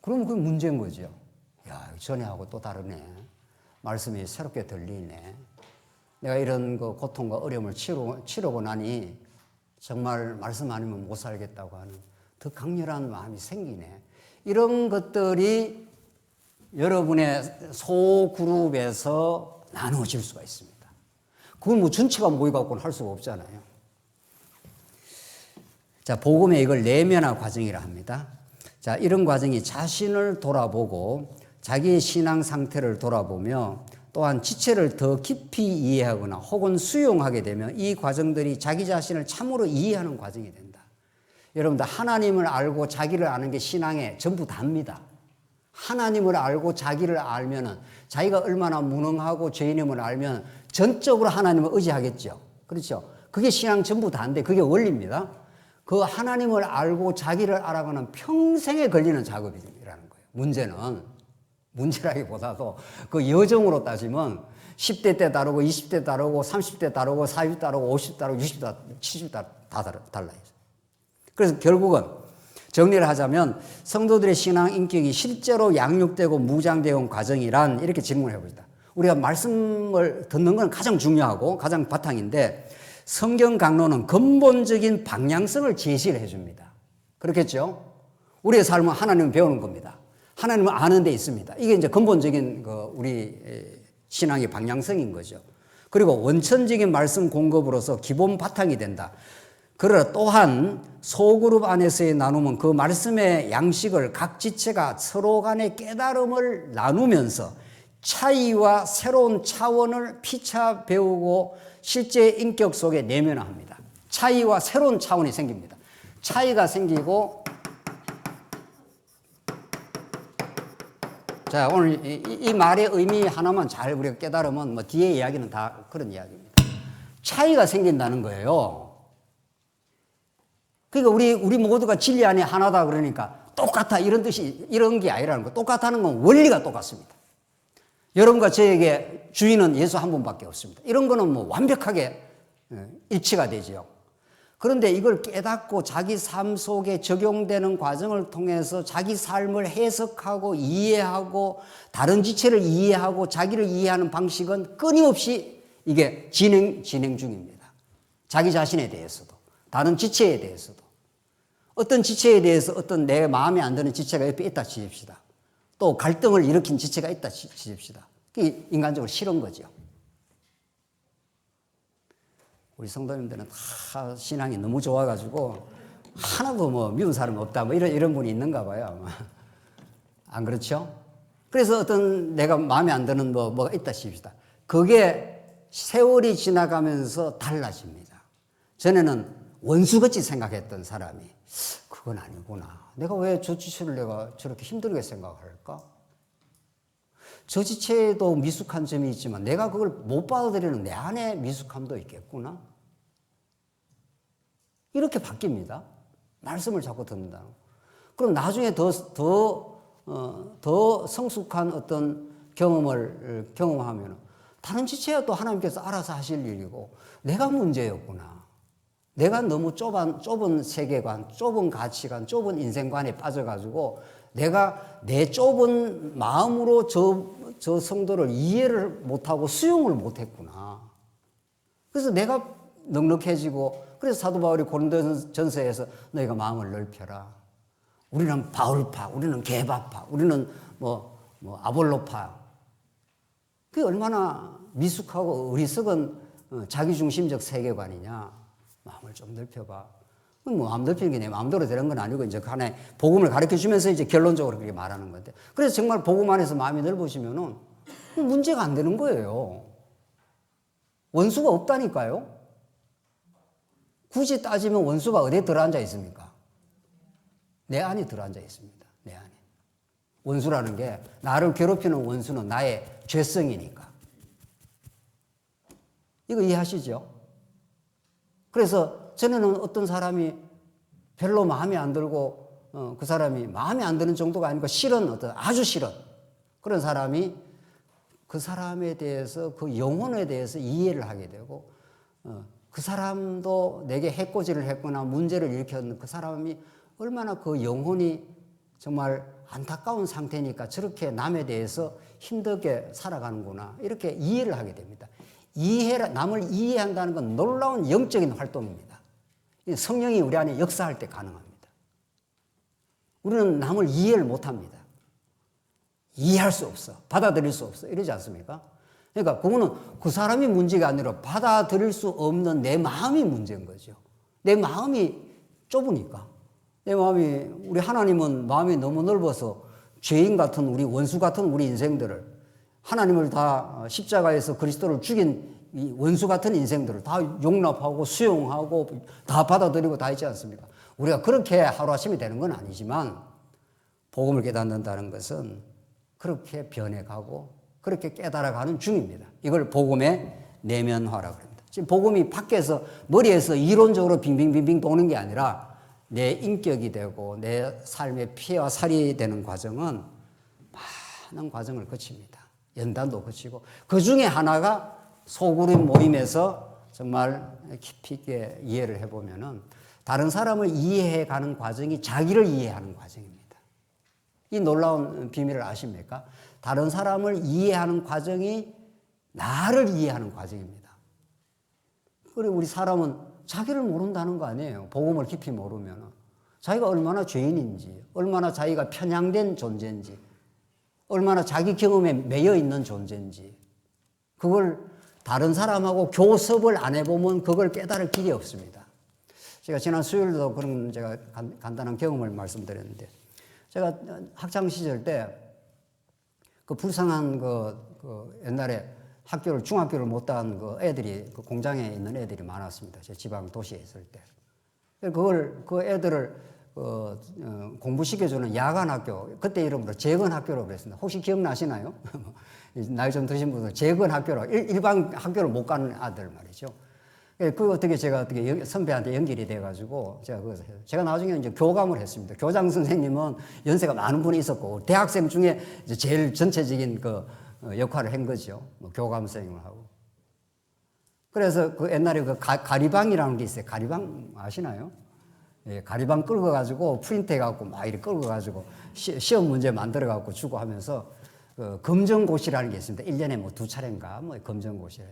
그러면 그게 문제인 거죠. 야, 전에하고 또 다르네. 말씀이 새롭게 들리네. 내가 이런 고통과 어려움을 치르고 나니 정말 말씀 아니면 못 살겠다고 하는 더 강렬한 마음이 생기네. 이런 것들이 여러분의 소그룹에서 나누어질 수가 있습니다. 그건 전체가 모여갖고는 할 수가 없잖아요. 자, 복음에 이걸 내면화 과정이라 합니다. 자, 이런 과정이 자신을 돌아보고 자기의 신앙 상태를 돌아보며 또한 지체를 더 깊이 이해하거나 혹은 수용하게 되면 이 과정들이 자기 자신을 참으로 이해하는 과정이 된다. 여러분들 하나님을 알고 자기를 아는 게 신앙의 전부 다입니다. 하나님을 알고 자기를 알면은 자기가 얼마나 무능하고 죄인임을 알면 전적으로 하나님을 의지하겠죠. 그렇죠? 그게 신앙 전부 다인데 그게 원리입니다. 그 하나님을 알고 자기를 알아가는 평생에 걸리는 작업이라는 거예요. 문제라기보다도 그 여정으로 따지면 10대 때 다르고 20대 다르고 30대 다르고 40대 다르고 50대 다르고 60대 70대 다 달라요. 그래서 결국은 정리를 하자면 성도들의 신앙 인격이 실제로 양육되고 무장되어 온 과정이란 이렇게 질문을 해봅니다. 우리가 말씀을 듣는 건 가장 중요하고 가장 바탕인데 성경 강론은 근본적인 방향성을 제시를 해줍니다. 그렇겠죠? 우리의 삶은 하나님을 배우는 겁니다. 하나님을 아는 데 있습니다. 이게 이제 근본적인 우리 신앙의 방향성인 거죠. 그리고 원천적인 말씀 공급으로서 기본 바탕이 된다. 그러나 또한 소그룹 안에서의 나눔은 그 말씀의 양식을 각 지체가 서로 간의 깨달음을 나누면서 차이와 새로운 차원을 피차 배우고 실제 인격 속에 내면화합니다. 차이와 새로운 차원이 생깁니다. 차이가 생기고 자, 오늘 이 말의 의미 하나만 잘 우리가 깨달으면 뒤에 이야기는 다 그런 이야기입니다. 차이가 생긴다는 거예요. 그러니까 우리 모두가 진리 안에 하나다 그러니까 똑같아 이런 뜻이 이런 게 아니라는 거. 똑같다는 건 원리가 똑같습니다. 여러분과 저에게 주인은 예수 한 분밖에 없습니다. 이런 거는 완벽하게 일치가 되죠. 그런데 이걸 깨닫고 자기 삶 속에 적용되는 과정을 통해서 자기 삶을 해석하고 이해하고 다른 지체를 이해하고 자기를 이해하는 방식은 끊임없이 이게 진행 중입니다. 자기 자신에 대해서도 다른 지체에 대해서도 어떤 지체에 대해서 어떤 내 마음에 안 드는 지체가 옆에 있다 치십시다. 또 갈등을 일으킨 지체가 있다 치십시다. 그게 인간적으로 싫은 거죠. 우리 성도님들은 다 신앙이 너무 좋아가지고 하나도 뭐 미운 사람 없다 뭐 이런 분이 있는가 봐요. 안 그렇죠? 그래서 어떤 내가 마음에 안 드는 뭐가 있다 칩시다. 그게 세월이 지나가면서 달라집니다. 전에는 원수같이 생각했던 사람이 그건 아니구나. 내가 왜 저 지체를 내가 저렇게 힘들게 생각할까? 저 지체에도 미숙한 점이 있지만 내가 그걸 못 받아들이는 내 안에 미숙함도 있겠구나. 이렇게 바뀝니다. 말씀을 자꾸 듣는다. 그럼 나중에 더 성숙한 어떤 경험을 경험하면 다른 지체야 또 하나님께서 알아서 하실 일이고 내가 문제였구나. 내가 너무 좁은 세계관, 좁은 가치관, 좁은 인생관에 빠져가지고 내가 내 좁은 마음으로 저 성도를 이해를 못하고 수용을 못했구나. 그래서 내가 넉넉해지고 그래서 사도 바울이 고린도전서에서 너희가 마음을 넓혀라. 우리는 바울파, 우리는 게바파, 우리는 아볼로파. 그게 얼마나 미숙하고 어리석은 자기중심적 세계관이냐. 마음을 좀 넓혀봐. 마음 넓히는 게 내 마음대로 되는 건 아니고 이제 하나의 복음을 가르쳐 주면서 이제 결론적으로 그렇게 말하는 건데. 그래서 정말 복음 안에서 마음이 넓으시면은 문제가 안 되는 거예요. 원수가 없다니까요. 굳이 따지면 원수가 어디에 들어앉아 있습니까? 내 안에 들어앉아 있습니다. 내 안에. 원수라는 게 나를 괴롭히는 원수는 나의 죄성이니까. 이거 이해하시죠? 그래서 전에는 어떤 사람이 별로 마음에 안 들고 그 사람이 마음에 안 드는 정도가 아니고 싫은 아주 싫은 그런 사람이 그 사람에 대해서 그 영혼에 대해서 이해를 하게 되고 그 사람도 내게 해코지를 했거나 문제를 일으켰는 그 사람이 얼마나 그 영혼이 정말 안타까운 상태니까 저렇게 남에 대해서 힘들게 살아가는구나 이렇게 이해를 하게 됩니다. 남을 이해한다는 건 놀라운 영적인 활동입니다. 성령이 우리 안에 역사할 때 가능합니다. 우리는 남을 이해를 못합니다. 이해할 수 없어. 받아들일 수 없어. 이러지 않습니까? 그러니까 그거는 그 사람이 문제가 아니라 받아들일 수 없는 내 마음이 문제인 거죠. 내 마음이 좁으니까. 우리 하나님은 마음이 너무 넓어서 죄인 같은 우리 원수 같은 우리 인생들을 하나님을 다 십자가에서 그리스도를 죽인 이 원수 같은 인생들을 다 용납하고 수용하고 다 받아들이고 다 있지 않습니까? 우리가 그렇게 하루아침이 되는 건 아니지만 복음을 깨닫는다는 것은 그렇게 변해가고 그렇게 깨달아가는 중입니다. 이걸 복음의 내면화라고 합니다. 지금 복음이 밖에서 머리에서 이론적으로 빙빙빙빙 도는 게 아니라 내 인격이 되고 내 삶의 피와 살이 되는 과정은 많은 과정을 거칩니다. 연단도 거치고 그 중에 하나가 소그룹 모임에서 정말 깊이 있게 이해를 해보면은 다른 사람을 이해해가는 과정이 자기를 이해하는 과정입니다. 이 놀라운 비밀을 아십니까? 다른 사람을 이해하는 과정이 나를 이해하는 과정입니다. 그리고 우리 사람은 자기를 모른다는 거 아니에요. 복음을 깊이 모르면 자기가 얼마나 죄인인지, 얼마나 자기가 편향된 존재인지, 얼마나 자기 경험에 매여 있는 존재인지 그걸 다른 사람하고 교섭을 안 해보면 그걸 깨달을 길이 없습니다. 제가 지난 수요일도 그런 제가 간단한 경험을 말씀드렸는데 제가 학창 시절 때 그 불쌍한 그 옛날에 중학교를 못 다한 그 애들이 그 공장에 있는 애들이 많았습니다. 제 지방 도시에 있을 때. 그 애들을 공부시켜주는 야간 학교, 그때 이름으로 재건 학교라고 그랬습니다. 혹시 기억나시나요? 나이 좀 드신 분들 재건 학교라고 일반 학교를 못 가는 아들 말이죠. 그 제가 어떻게 선배한테 연결이 돼가지고 제가 나중에 이제 교감을 했습니다. 교장 선생님은 연세가 많은 분이 있었고 대학생 중에 이제 제일 전체적인 그 역할을 한 거죠. 교감 선생님을 하고. 그래서 그 옛날에 그 가리방이라는 게 있어요. 가리방 아시나요? 예, 가리방 끌고 가지고 프린트 해갖고 막 이렇게 끌고 가지고 시험 문제 만들어 갖고 주고 하면서 그 검정고시라는 게 있습니다. 1년에 뭐 2차례인가 검정고시.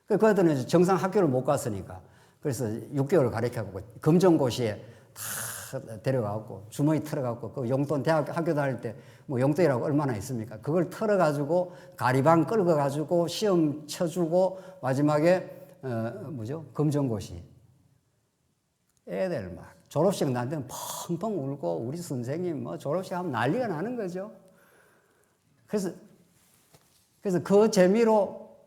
그 애들은 정상 학교를 못 갔으니까 그래서 6개월 가르쳐보고 검정고시에 다 데려가고 주머니 털어갖고 그 용돈 학교 다닐 때 뭐 용돈이라고 얼마나 있습니까? 그걸 털어가지고 가리방 끌어가지고 시험 쳐주고 마지막에 검정고시 애들 막 졸업식 날 때는 펑펑 울고 우리 선생님 뭐 졸업식 하면 난리가 나는 거죠. 그래서 그 재미로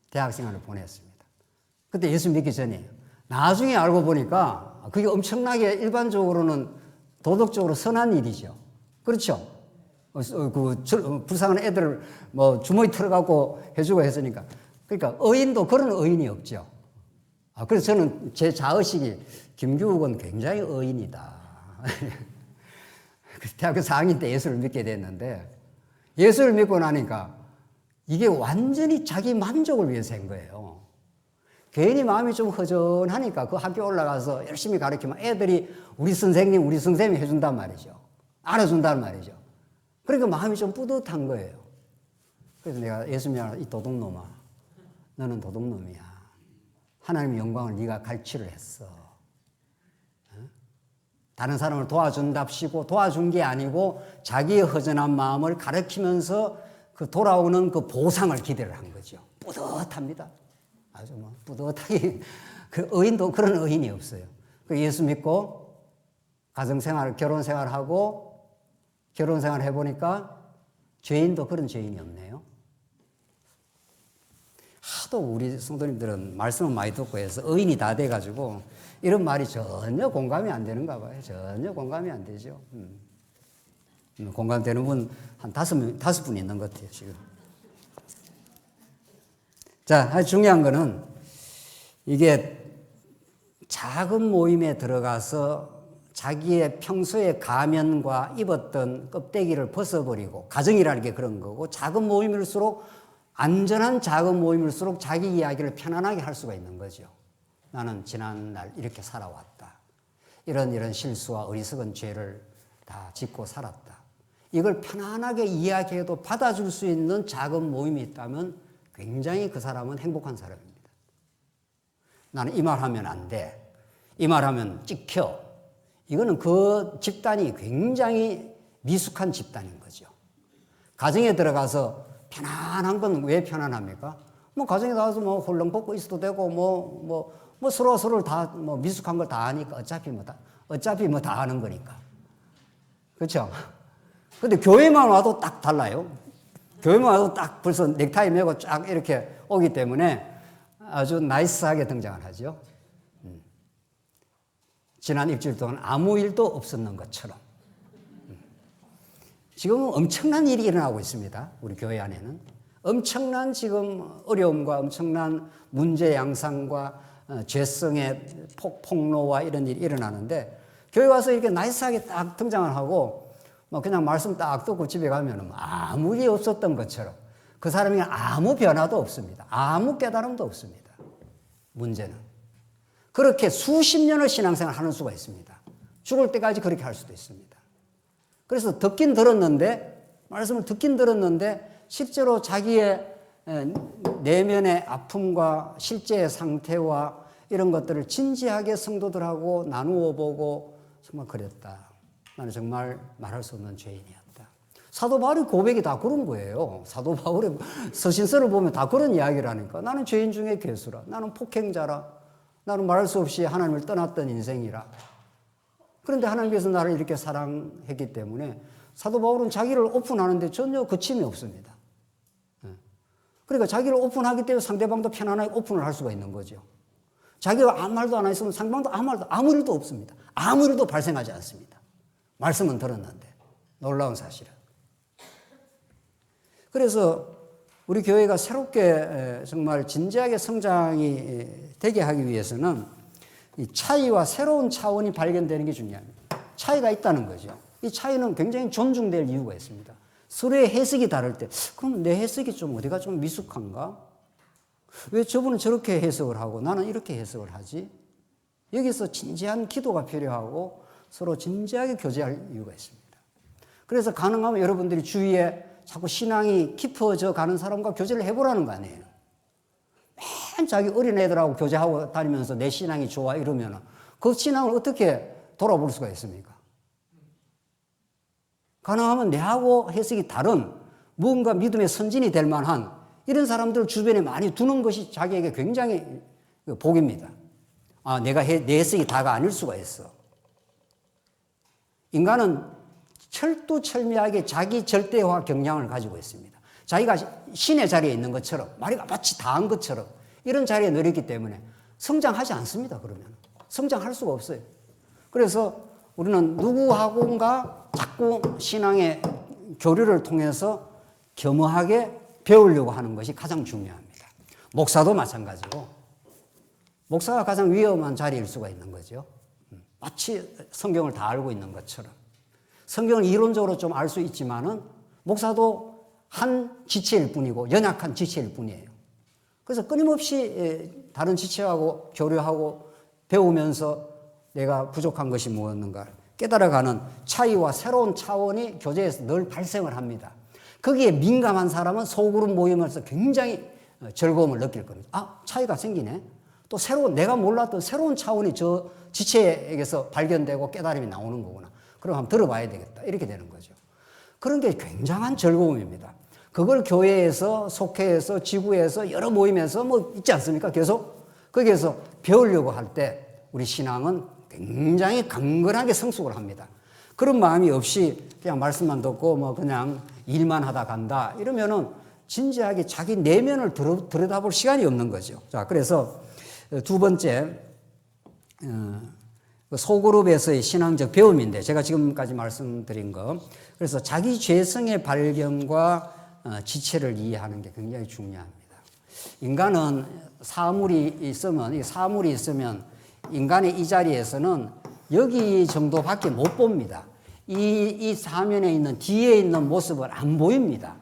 대학생활을 보냈습니다. 그때 예수 믿기 전이에요. 나중에 알고 보니까 그게 엄청나게 일반적으로는 도덕적으로 선한 일이죠. 그렇죠? 불쌍한 애들을 뭐 주머니 털어갖고 해주고 했으니까. 그러니까 의인도 그런 의인이 없죠. 그래서 저는 제 자의식이 김규욱은 굉장히 의인이다. 대학교 4학년 때 예수를 믿게 됐는데 예수를 믿고 나니까 이게 완전히 자기 만족을 위해서 한 거예요. 괜히 마음이 좀 허전하니까 그 학교 올라가서 열심히 가르치면 애들이 우리 선생님이 해준단 말이죠. 알아준단 말이죠. 그러니까 마음이 좀 뿌듯한 거예요. 그래서 내가 예수 믿어 이 도둑놈아, 너는 도둑놈이야. 하나님의 영광을 네가 갈취를 했어. 다른 사람을 도와준답시고 도와준 게 아니고 자기의 허전한 마음을 가르치면서 그 돌아오는 그 보상을 기대를 한 거죠. 뿌듯합니다. 아주 뭐 뿌듯하게. 그 의인도 그런 의인이 없어요. 그 예수 믿고 가정생활, 결혼생활하고 결혼생활 해보니까 죄인도 그런 죄인이 없네요. 하도 우리 성도님들은 말씀을 많이 듣고 해서 의인이 다 돼가지고 이런 말이 전혀 공감이 안 되는가 봐요. 전혀 공감이 안 되죠. 공감되는 분 한 다섯 분 있는 것 같아요, 지금. 자, 중요한 거는 이게 작은 모임에 들어가서 자기의 평소의 가면과 입었던 껍데기를 벗어버리고, 가정이라는 게 그런 거고, 작은 모임일수록, 안전한 작은 모임일수록 자기 이야기를 편안하게 할 수가 있는 거죠. 나는 지난날 이렇게 살아왔다. 이런 실수와 어리석은 죄를 다 짓고 살았다. 이걸 편안하게 이야기해도 받아줄 수 있는 작은 모임이 있다면 굉장히 그 사람은 행복한 사람입니다. 나는 이 말 하면 안 돼. 이 말 하면 찍혀. 이거는 그 집단이 굉장히 미숙한 집단인 거죠. 가정에 들어가서 편안한 건 왜 편안합니까? 뭐 가정에 나와서 뭐 홀렁 벗고 있어도 되고 뭐 서로를 다 뭐 미숙한 걸 다 하니까 어차피 뭐 다 하는 거니까. 그렇죠? 근데 교회만 와도 딱 달라요. 교회만 와도 딱 벌써 넥타이 메고 쫙 이렇게 오기 때문에 아주 나이스하게 등장을 하죠. 지난 일주일 동안 아무 일도 없었는 것처럼. 지금 엄청난 일이 일어나고 있습니다. 우리 교회 안에는. 엄청난 지금 어려움과 엄청난 문제 양상과 죄성의 폭로와 이런 일이 일어나는데 교회 와서 이렇게 나이스하게 딱 등장을 하고 뭐 그냥 말씀 딱 듣고 집에 가면 아무 일이 없었던 것처럼 그 사람이 아무 변화도 없습니다. 아무 깨달음도 없습니다. 문제는. 그렇게 수십 년을 신앙생활 하는 수가 있습니다. 죽을 때까지 그렇게 할 수도 있습니다. 그래서 말씀을 듣긴 들었는데 실제로 자기의 내면의 아픔과 실제의 상태와 이런 것들을 진지하게 성도들하고 나누어 보고 정말 그랬다. 나는 정말 말할 수 없는 죄인이었다. 사도 바울의 고백이 다 그런 거예요. 사도 바울의 서신서를 보면 다 그런 이야기를 하니까 나는 죄인 중에 괴수라. 나는 폭행자라. 나는 말할 수 없이 하나님을 떠났던 인생이라. 그런데 하나님께서 나를 이렇게 사랑했기 때문에 사도 바울은 자기를 오픈하는데 전혀 거침이 없습니다. 그러니까 자기를 오픈하기 때문에 상대방도 편안하게 오픈을 할 수가 있는 거죠. 자기가 아무 말도 안 했으면 상대방도 아무 일도 없습니다. 아무 일도 발생하지 않습니다. 말씀은 들었는데 놀라운 사실은. 그래서 우리 교회가 새롭게 정말 진지하게 성장이 되게 하기 위해서는 이 차이와 새로운 차원이 발견되는 게 중요합니다. 차이가 있다는 거죠. 이 차이는 굉장히 존중될 이유가 있습니다. 서로의 해석이 다를 때 그럼 내 해석이 좀 어디가 좀 미숙한가? 왜 저분은 저렇게 해석을 하고 나는 이렇게 해석을 하지? 여기서 진지한 기도가 필요하고 서로 진지하게 교제할 이유가 있습니다. 그래서 가능하면 여러분들이 주위에 자꾸 신앙이 깊어져 가는 사람과 교제를 해보라는 거 아니에요. 맨 자기 어린애들하고 교제하고 다니면서 내 신앙이 좋아 이러면 그 신앙을 어떻게 돌아볼 수가 있습니까? 가능하면 내하고 해석이 다른 무언가 믿음의 선진이 될 만한 이런 사람들 주변에 많이 두는 것이 자기에게 굉장히 복입니다. 아, 내 해석이 다가 아닐 수가 있어. 인간은 철두철미하게 자기 절대화 경향을 가지고 있습니다. 자기가 신의 자리에 있는 것처럼, 마리가 마치 다한 것처럼 이런 자리에 늘었기 때문에 성장하지 않습니다. 그러면 성장할 수가 없어요. 그래서 우리는 누구하고인가 자꾸 신앙의 교류를 통해서 겸허하게 배우려고 하는 것이 가장 중요합니다. 목사도 마찬가지고, 목사가 가장 위험한 자리일 수가 있는 거죠. 마치 성경을 다 알고 있는 것처럼. 성경을 이론적으로 좀 알 수 있지만은 목사도 한 지체일 뿐이고 연약한 지체일 뿐이에요. 그래서 끊임없이 다른 지체하고 교류하고 배우면서 내가 부족한 것이 무엇인가 깨달아가는 차이와 새로운 차원이 교제에서 늘 발생을 합니다. 거기에 민감한 사람은 소그룹 모임에서 굉장히 즐거움을 느낄 겁니다. 아, 차이가 생기네. 또 새로운, 내가 몰랐던 새로운 차원이 저 지체에게서 발견되고 깨달음이 나오는 거구나. 그럼 한번 들어봐야 되겠다. 이렇게 되는 거죠. 그런 게 굉장한 즐거움입니다. 그걸 교회에서, 속회에서, 지구에서, 여러 모임에서 뭐 있지 않습니까? 계속 거기에서 배우려고 할 때 우리 신앙은 굉장히 강건하게 성숙을 합니다. 그런 마음이 없이 그냥 말씀만 듣고 뭐 그냥 일만 하다 간다 이러면은 진지하게 자기 내면을 들여다볼 시간이 없는 거죠. 자, 그래서 두 번째 소그룹에서의 신앙적 배움인데 제가 지금까지 말씀드린 거, 그래서 자기 죄성의 발견과 지체를 이해하는 게 굉장히 중요합니다. 인간은 사물이 있으면 인간의 이 자리에서는 여기 정도밖에 못 봅니다. 이 사면에 있는 뒤에 있는 모습을 안 보입니다.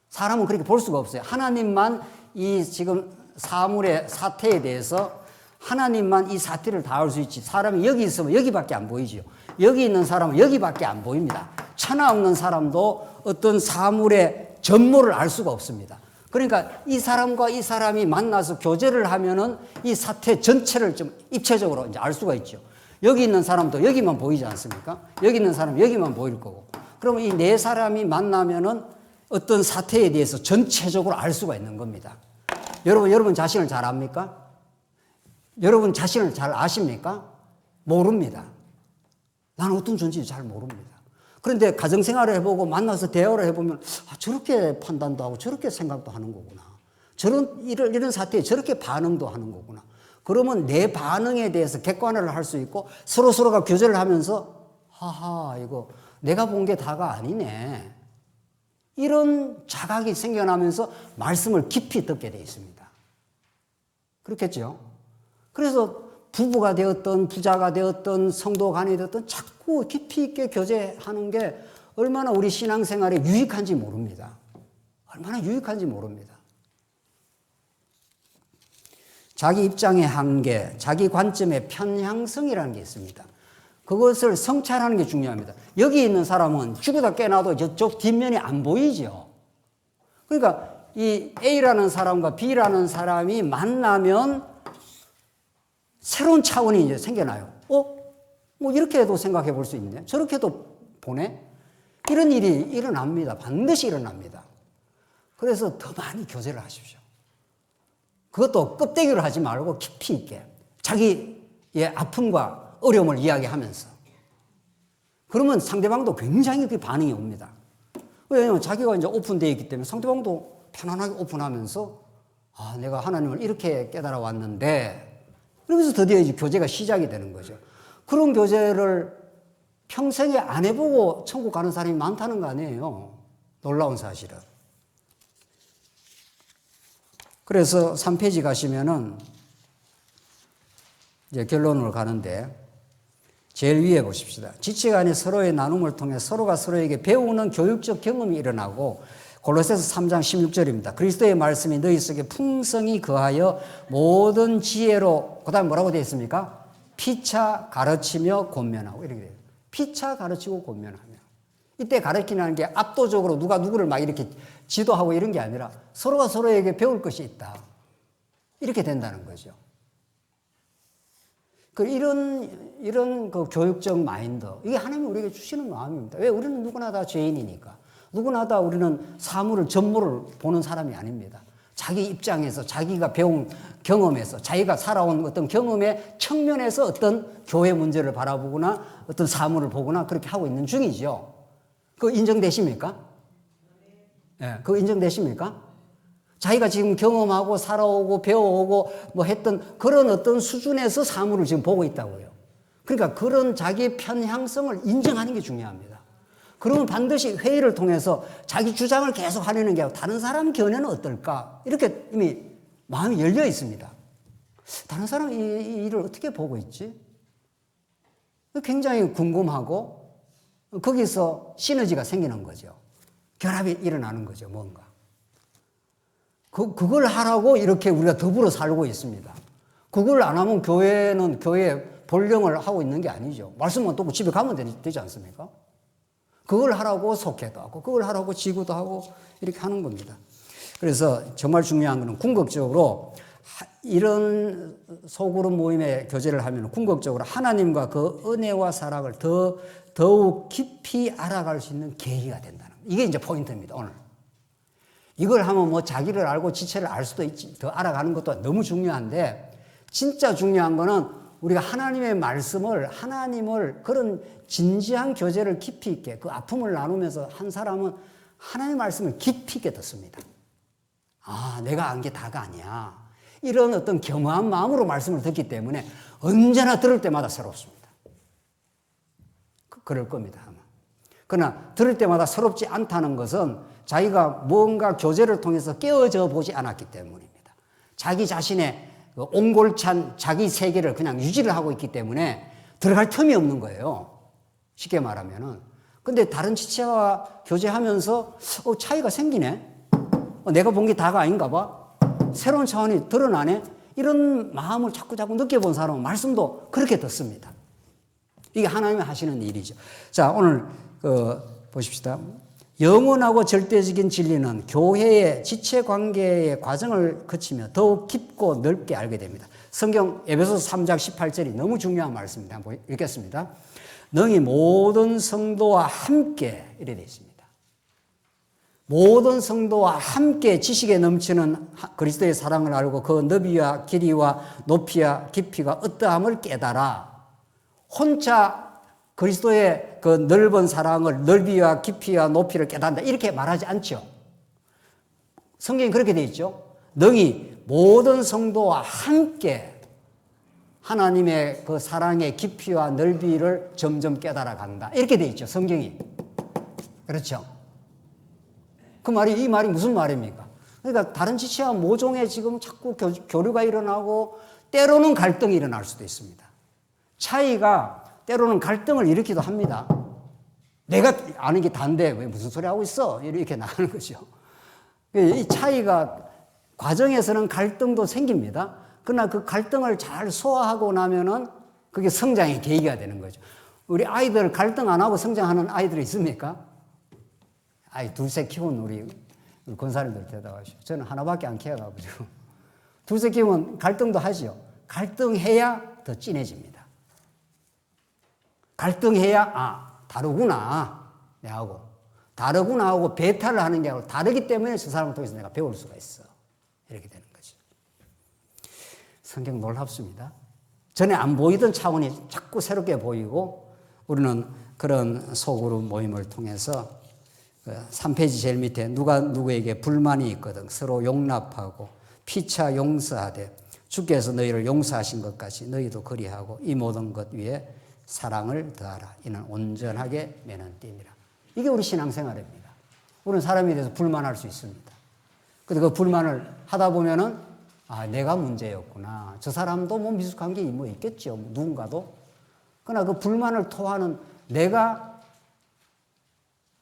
사람은 그렇게 볼 수가 없어요. 하나님만 이 지금 사물의 사태에 대해서 하나님만 이 사태를 다 알 수 있지. 사람이 여기 있으면 여기밖에 안 보이지요. 여기 있는 사람은 여기밖에 안 보입니다. 천하 없는 사람도 어떤 사물의 전모를 알 수가 없습니다. 그러니까 이 사람과 이 사람이 만나서 교제를 하면은 이 사태 전체를 좀 입체적으로 이제 알 수가 있죠. 여기 있는 사람도 여기만 보이지 않습니까? 여기 있는 사람 여기만 보일 거고. 그러면 이 네 사람이 만나면은 어떤 사태에 대해서 전체적으로 알 수가 있는 겁니다. 여러분 자신을 잘 압니까? 여러분 자신을 잘 아십니까? 모릅니다. 나는 어떤 존재인지 잘 모릅니다. 그런데 가정생활을 해보고 만나서 대화를 해보면 저렇게 판단도 하고 저렇게 생각도 하는 거구나. 이런 사태에 저렇게 반응도 하는 거구나. 그러면 내 반응에 대해서 객관화를 할 수 있고 서로가 교제를 하면서 하하 이거 내가 본 게 다가 아니네. 이런 자각이 생겨나면서 말씀을 깊이 듣게 되어 있습니다. 그렇겠죠? 그래서 부부가 되었던 부자가 되었던 성도 간이 되었던 자꾸 깊이 있게 교제하는 게 얼마나 우리 신앙생활에 유익한지 모릅니다. 얼마나 유익한지 모릅니다. 자기 입장의 한계, 자기 관점의 편향성이라는 게 있습니다. 그것을 성찰하는 게 중요합니다. 여기 있는 사람은 죽어다 깨나도 저쪽 뒷면이 안 보이죠. 그러니까 이 A라는 사람과 B라는 사람이 만나면 새로운 차원이 이제 생겨나요. 뭐 이렇게도 생각해 볼 수 있네. 저렇게도 보네. 이런 일이 일어납니다. 반드시 일어납니다. 그래서 더 많이 교제를 하십시오. 그것도 껍데기로 하지 말고 깊이 있게 자기의 아픔과 어려움을 이야기하면서. 그러면 상대방도 굉장히 그 반응이 옵니다. 왜냐하면 자기가 이제 오픈되어 있기 때문에 상대방도 편안하게 오픈하면서 내가 하나님을 이렇게 깨달아 왔는데 그러면서 드디어 이제 교제가 시작이 되는 거죠. 그런 교제를 평생에 안 해보고 천국 가는 사람이 많다는 거 아니에요. 놀라운 사실은. 그래서 3페이지 가시면은 이제 결론으로 가는데 제일 위에 보십시다. 지체 간의 서로의 나눔을 통해 서로가 서로에게 배우는 교육적 경험이 일어나고 골로새서 3장 16절입니다. 그리스도의 말씀이 너희 속에 풍성히 거하여 모든 지혜로 그다음 뭐라고 되어 있습니까? 피차 가르치며 권면하고 이렇게 돼요. 피차 가르치고 권면하며. 이때 가르치는 게 압도적으로 누가 누구를 막 이렇게 지도하고 이런 게 아니라 서로가 서로에게 배울 것이 있다. 이렇게 된다는 거죠. 이런 그 교육적 마인드, 이게 하나님이 우리에게 주시는 마음입니다. 왜? 우리는 누구나 다 죄인이니까. 누구나 다 우리는 사물을, 전모를 보는 사람이 아닙니다. 자기 입장에서, 자기가 배운 경험에서, 자기가 살아온 어떤 경험의 측면에서 어떤 교회 문제를 바라보거나 어떤 사물을 보거나 그렇게 하고 있는 중이죠. 그거 인정되십니까? 예, 그거 인정되십니까? 자기가 지금 경험하고 살아오고 배워오고 뭐 했던 그런 어떤 수준에서 사물을 지금 보고 있다고요. 그러니까 그런 자기의 편향성을 인정하는 게 중요합니다. 그러면 반드시 회의를 통해서 자기 주장을 계속 하려는 게 아니고 다른 사람 견해는 어떨까? 이렇게 이미 마음이 열려 있습니다. 다른 사람은 이 일을 어떻게 보고 있지? 굉장히 궁금하고 거기서 시너지가 생기는 거죠. 결합이 일어나는 거죠, 뭔가. 그걸 하라고 이렇게 우리가 더불어 살고 있습니다. 그걸 안 하면 교회는 교회 본령을 하고 있는 게 아니죠. 말씀만 듣고 집에 가면 되지 않습니까? 그걸 하라고 속회도 하고, 그걸 하라고 지구도 하고, 이렇게 하는 겁니다. 그래서 정말 중요한 것은 궁극적으로 이런 소그룹 모임의 교제를 하면 궁극적으로 하나님과 그 은혜와 사랑을 더욱 깊이 알아갈 수 있는 계기가 된다는 거예요. 이게 이제 포인트입니다, 오늘. 이걸 하면 뭐 자기를 알고 지체를 알 수도 있지, 더 알아가는 것도 너무 중요한데, 진짜 중요한 거는 우리가 하나님의 말씀을, 하나님을 그런 진지한 교제를 깊이 있게, 그 아픔을 나누면서 한 사람은 하나님의 말씀을 깊이 있게 듣습니다. 아, 내가 안 게 다가 아니야. 이런 어떤 겸허한 마음으로 말씀을 듣기 때문에 언제나 들을 때마다 새롭습니다. 그럴 겁니다, 아마. 그러나 들을 때마다 새롭지 않다는 것은 자기가 뭔가 교제를 통해서 깨어져 보지 않았기 때문입니다. 자기 자신의 옹골찬 자기 세계를 그냥 유지를 하고 있기 때문에 들어갈 틈이 없는 거예요. 쉽게 말하면은. 근데 다른 지체와 교제하면서 차이가 생기네. 내가 본 게 다가 아닌가 봐. 새로운 차원이 드러나네. 이런 마음을 자꾸 느껴본 사람은 말씀도 그렇게 듣습니다. 이게 하나님이 하시는 일이죠. 자, 오늘 보십시다. 영원하고 절대적인 진리는 교회의 지체 관계의 과정을 거치며 더욱 깊고 넓게 알게 됩니다. 성경 에베소서 3장 18절이 너무 중요한 말씀입니다. 한번 읽겠습니다. 너희 모든 성도와 함께 이래 되어 있습니다. 모든 성도와 함께 지식에 넘치는 그리스도의 사랑을 알고 그 너비와 길이와 높이와 깊이가 어떠함을 깨달아. 혼자 그리스도의 그 넓은 사랑을, 넓이와 깊이와 높이를 깨닫는다, 이렇게 말하지 않죠. 성경이 그렇게 되어 있죠. 너희 모든 성도와 함께 하나님의 그 사랑의 깊이와 넓이를 점점 깨달아 간다, 이렇게 되어 있죠, 성경이. 그렇죠. 이 말이 무슨 말입니까? 그러니까 다른 지체와 모종에 지금 자꾸 교류가 일어나고 때로는 갈등이 일어날 수도 있습니다. 차이가 때로는 갈등을 일으키기도 합니다. 내가 아는 게 다인데 왜 무슨 소리 하고 있어? 이렇게 나가는 거죠. 이 차이가 과정에서는 갈등도 생깁니다. 그러나 그 갈등을 잘 소화하고 나면은 그게 성장의 계기가 되는 거죠. 우리 아이들 갈등 안 하고 성장하는 아이들이 있습니까? 아이 둘셋 키운 우리 권사님들 대답하시죠. 저는 하나밖에 안 키워가지고. 둘셋 키우면 갈등도 하죠. 갈등해야 더 진해집니다. 갈등해야 다르구나 내하고, 다르구나 하고 배타를 하는 게 아니고 다르기 때문에 저 사람을 통해서 내가 배울 수가 있어, 이렇게 되는 거죠. 성경 놀랍습니다. 전에 안 보이던 차원이 자꾸 새롭게 보이고, 우리는 그런 소그룹 모임을 통해서 3페이지 제일 밑에 누가 누구에게 불만이 있거든 서로 용납하고 피차 용서하되 주께서 너희를 용서하신 것 같이 너희도 그리하고 이 모든 것 위에 사랑을 더하라. 이는 온전하게 매는 띠니라. 이게 우리 신앙생활입니다. 우리는 사람에 대해서 불만할 수 있습니다. 근데 그 불만을 하다 보면은 내가 문제였구나. 저 사람도 뭐 미숙한 게 뭐 있겠죠. 누군가도. 그러나 그 불만을 토하는 내가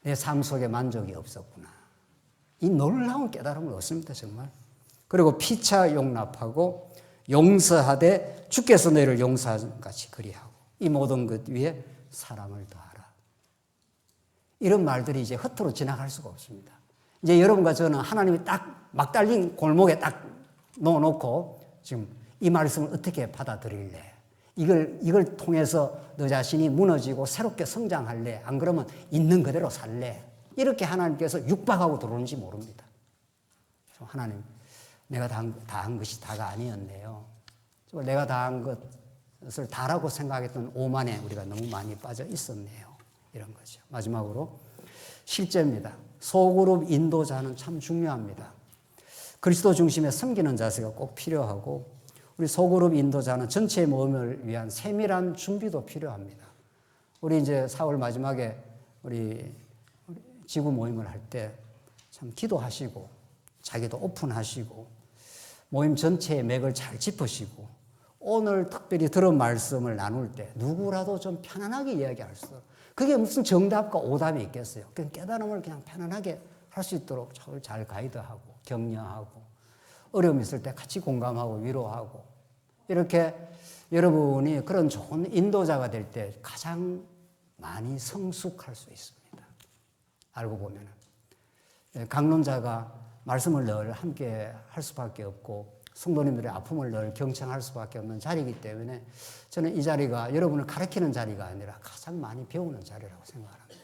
내 삶 속에 만족이 없었구나. 이 놀라운 깨달음을 얻습니다, 정말. 그리고 피차 용납하고 용서하되 주께서 너희를 용서한 같이 그리하고 이 모든 것 위에 사랑을 더하라. 이런 말들이 이제 허투루 지나갈 수가 없습니다. 이제 여러분과 저는 하나님이 딱 막 달린 골목에 딱 놓아놓고 지금 이 말씀을 어떻게 받아들일래? 이걸 통해서 너 자신이 무너지고 새롭게 성장할래? 안 그러면 있는 그대로 살래? 이렇게 하나님께서 육박하고 들어오는지 모릅니다. 하나님, 내가 다 한 것이 다가 아니었네요. 내가 다 한 것을 다라고 생각했던 오만에 우리가 너무 많이 빠져 있었네요. 이런 거죠. 마지막으로 실제입니다. 소그룹 인도자는 참 중요합니다. 그리스도 중심의 섬기는 자세가 꼭 필요하고 우리 소그룹 인도자는 전체 모임을 위한 세밀한 준비도 필요합니다. 우리 이제 4월 마지막에 우리 지구 모임을 할 때 참 기도하시고 자기도 오픈하시고 모임 전체의 맥을 잘 짚으시고 오늘 특별히 들은 말씀을 나눌 때 누구라도 좀 편안하게 이야기할 수, 그게 무슨 정답과 오답이 있겠어요. 그냥 깨달음을 그냥 편안하게 할 수 있도록 잘 가이드하고 격려하고 어려움 있을 때 같이 공감하고 위로하고 이렇게 여러분이 그런 좋은 인도자가 될 때 가장 많이 성숙할 수 있습니다. 알고 보면은 강론자가 말씀을 늘 함께 할 수밖에 없고 성도님들의 아픔을 늘 경청할 수밖에 없는 자리이기 때문에 저는 이 자리가 여러분을 가르치는 자리가 아니라 가장 많이 배우는 자리라고 생각합니다.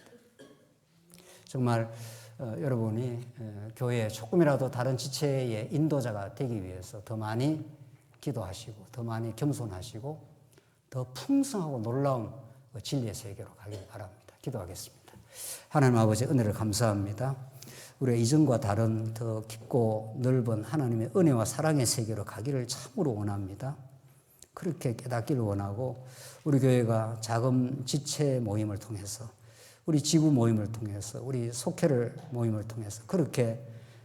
정말 여러분이 교회에 조금이라도 다른 지체의 인도자가 되기 위해서 더 많이 기도하시고 더 많이 겸손하시고 더 풍성하고 놀라운 진리의 세계로 가길 바랍니다. 기도하겠습니다. 하나님 아버지 은혜를 감사합니다. 우리가 이전과 다른 더 깊고 넓은 하나님의 은혜와 사랑의 세계로 가기를 참으로 원합니다. 그렇게 깨닫기를 원하고 우리 교회가 작은 지체 모임을 통해서 우리 지구 모임을 통해서 우리 속회를 모임을 통해서 그렇게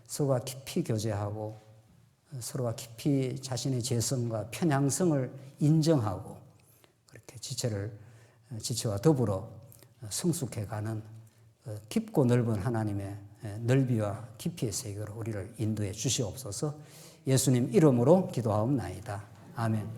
서로가 깊이 교제하고 서로가 깊이 자신의 재성과 편향성을 인정하고 그렇게 지체와 더불어 성숙해가는 깊고 넓은 하나님의 넓이와 깊이의 세계로 우리를 인도해 주시옵소서. 예수님 이름으로 기도하옵나이다. 아멘.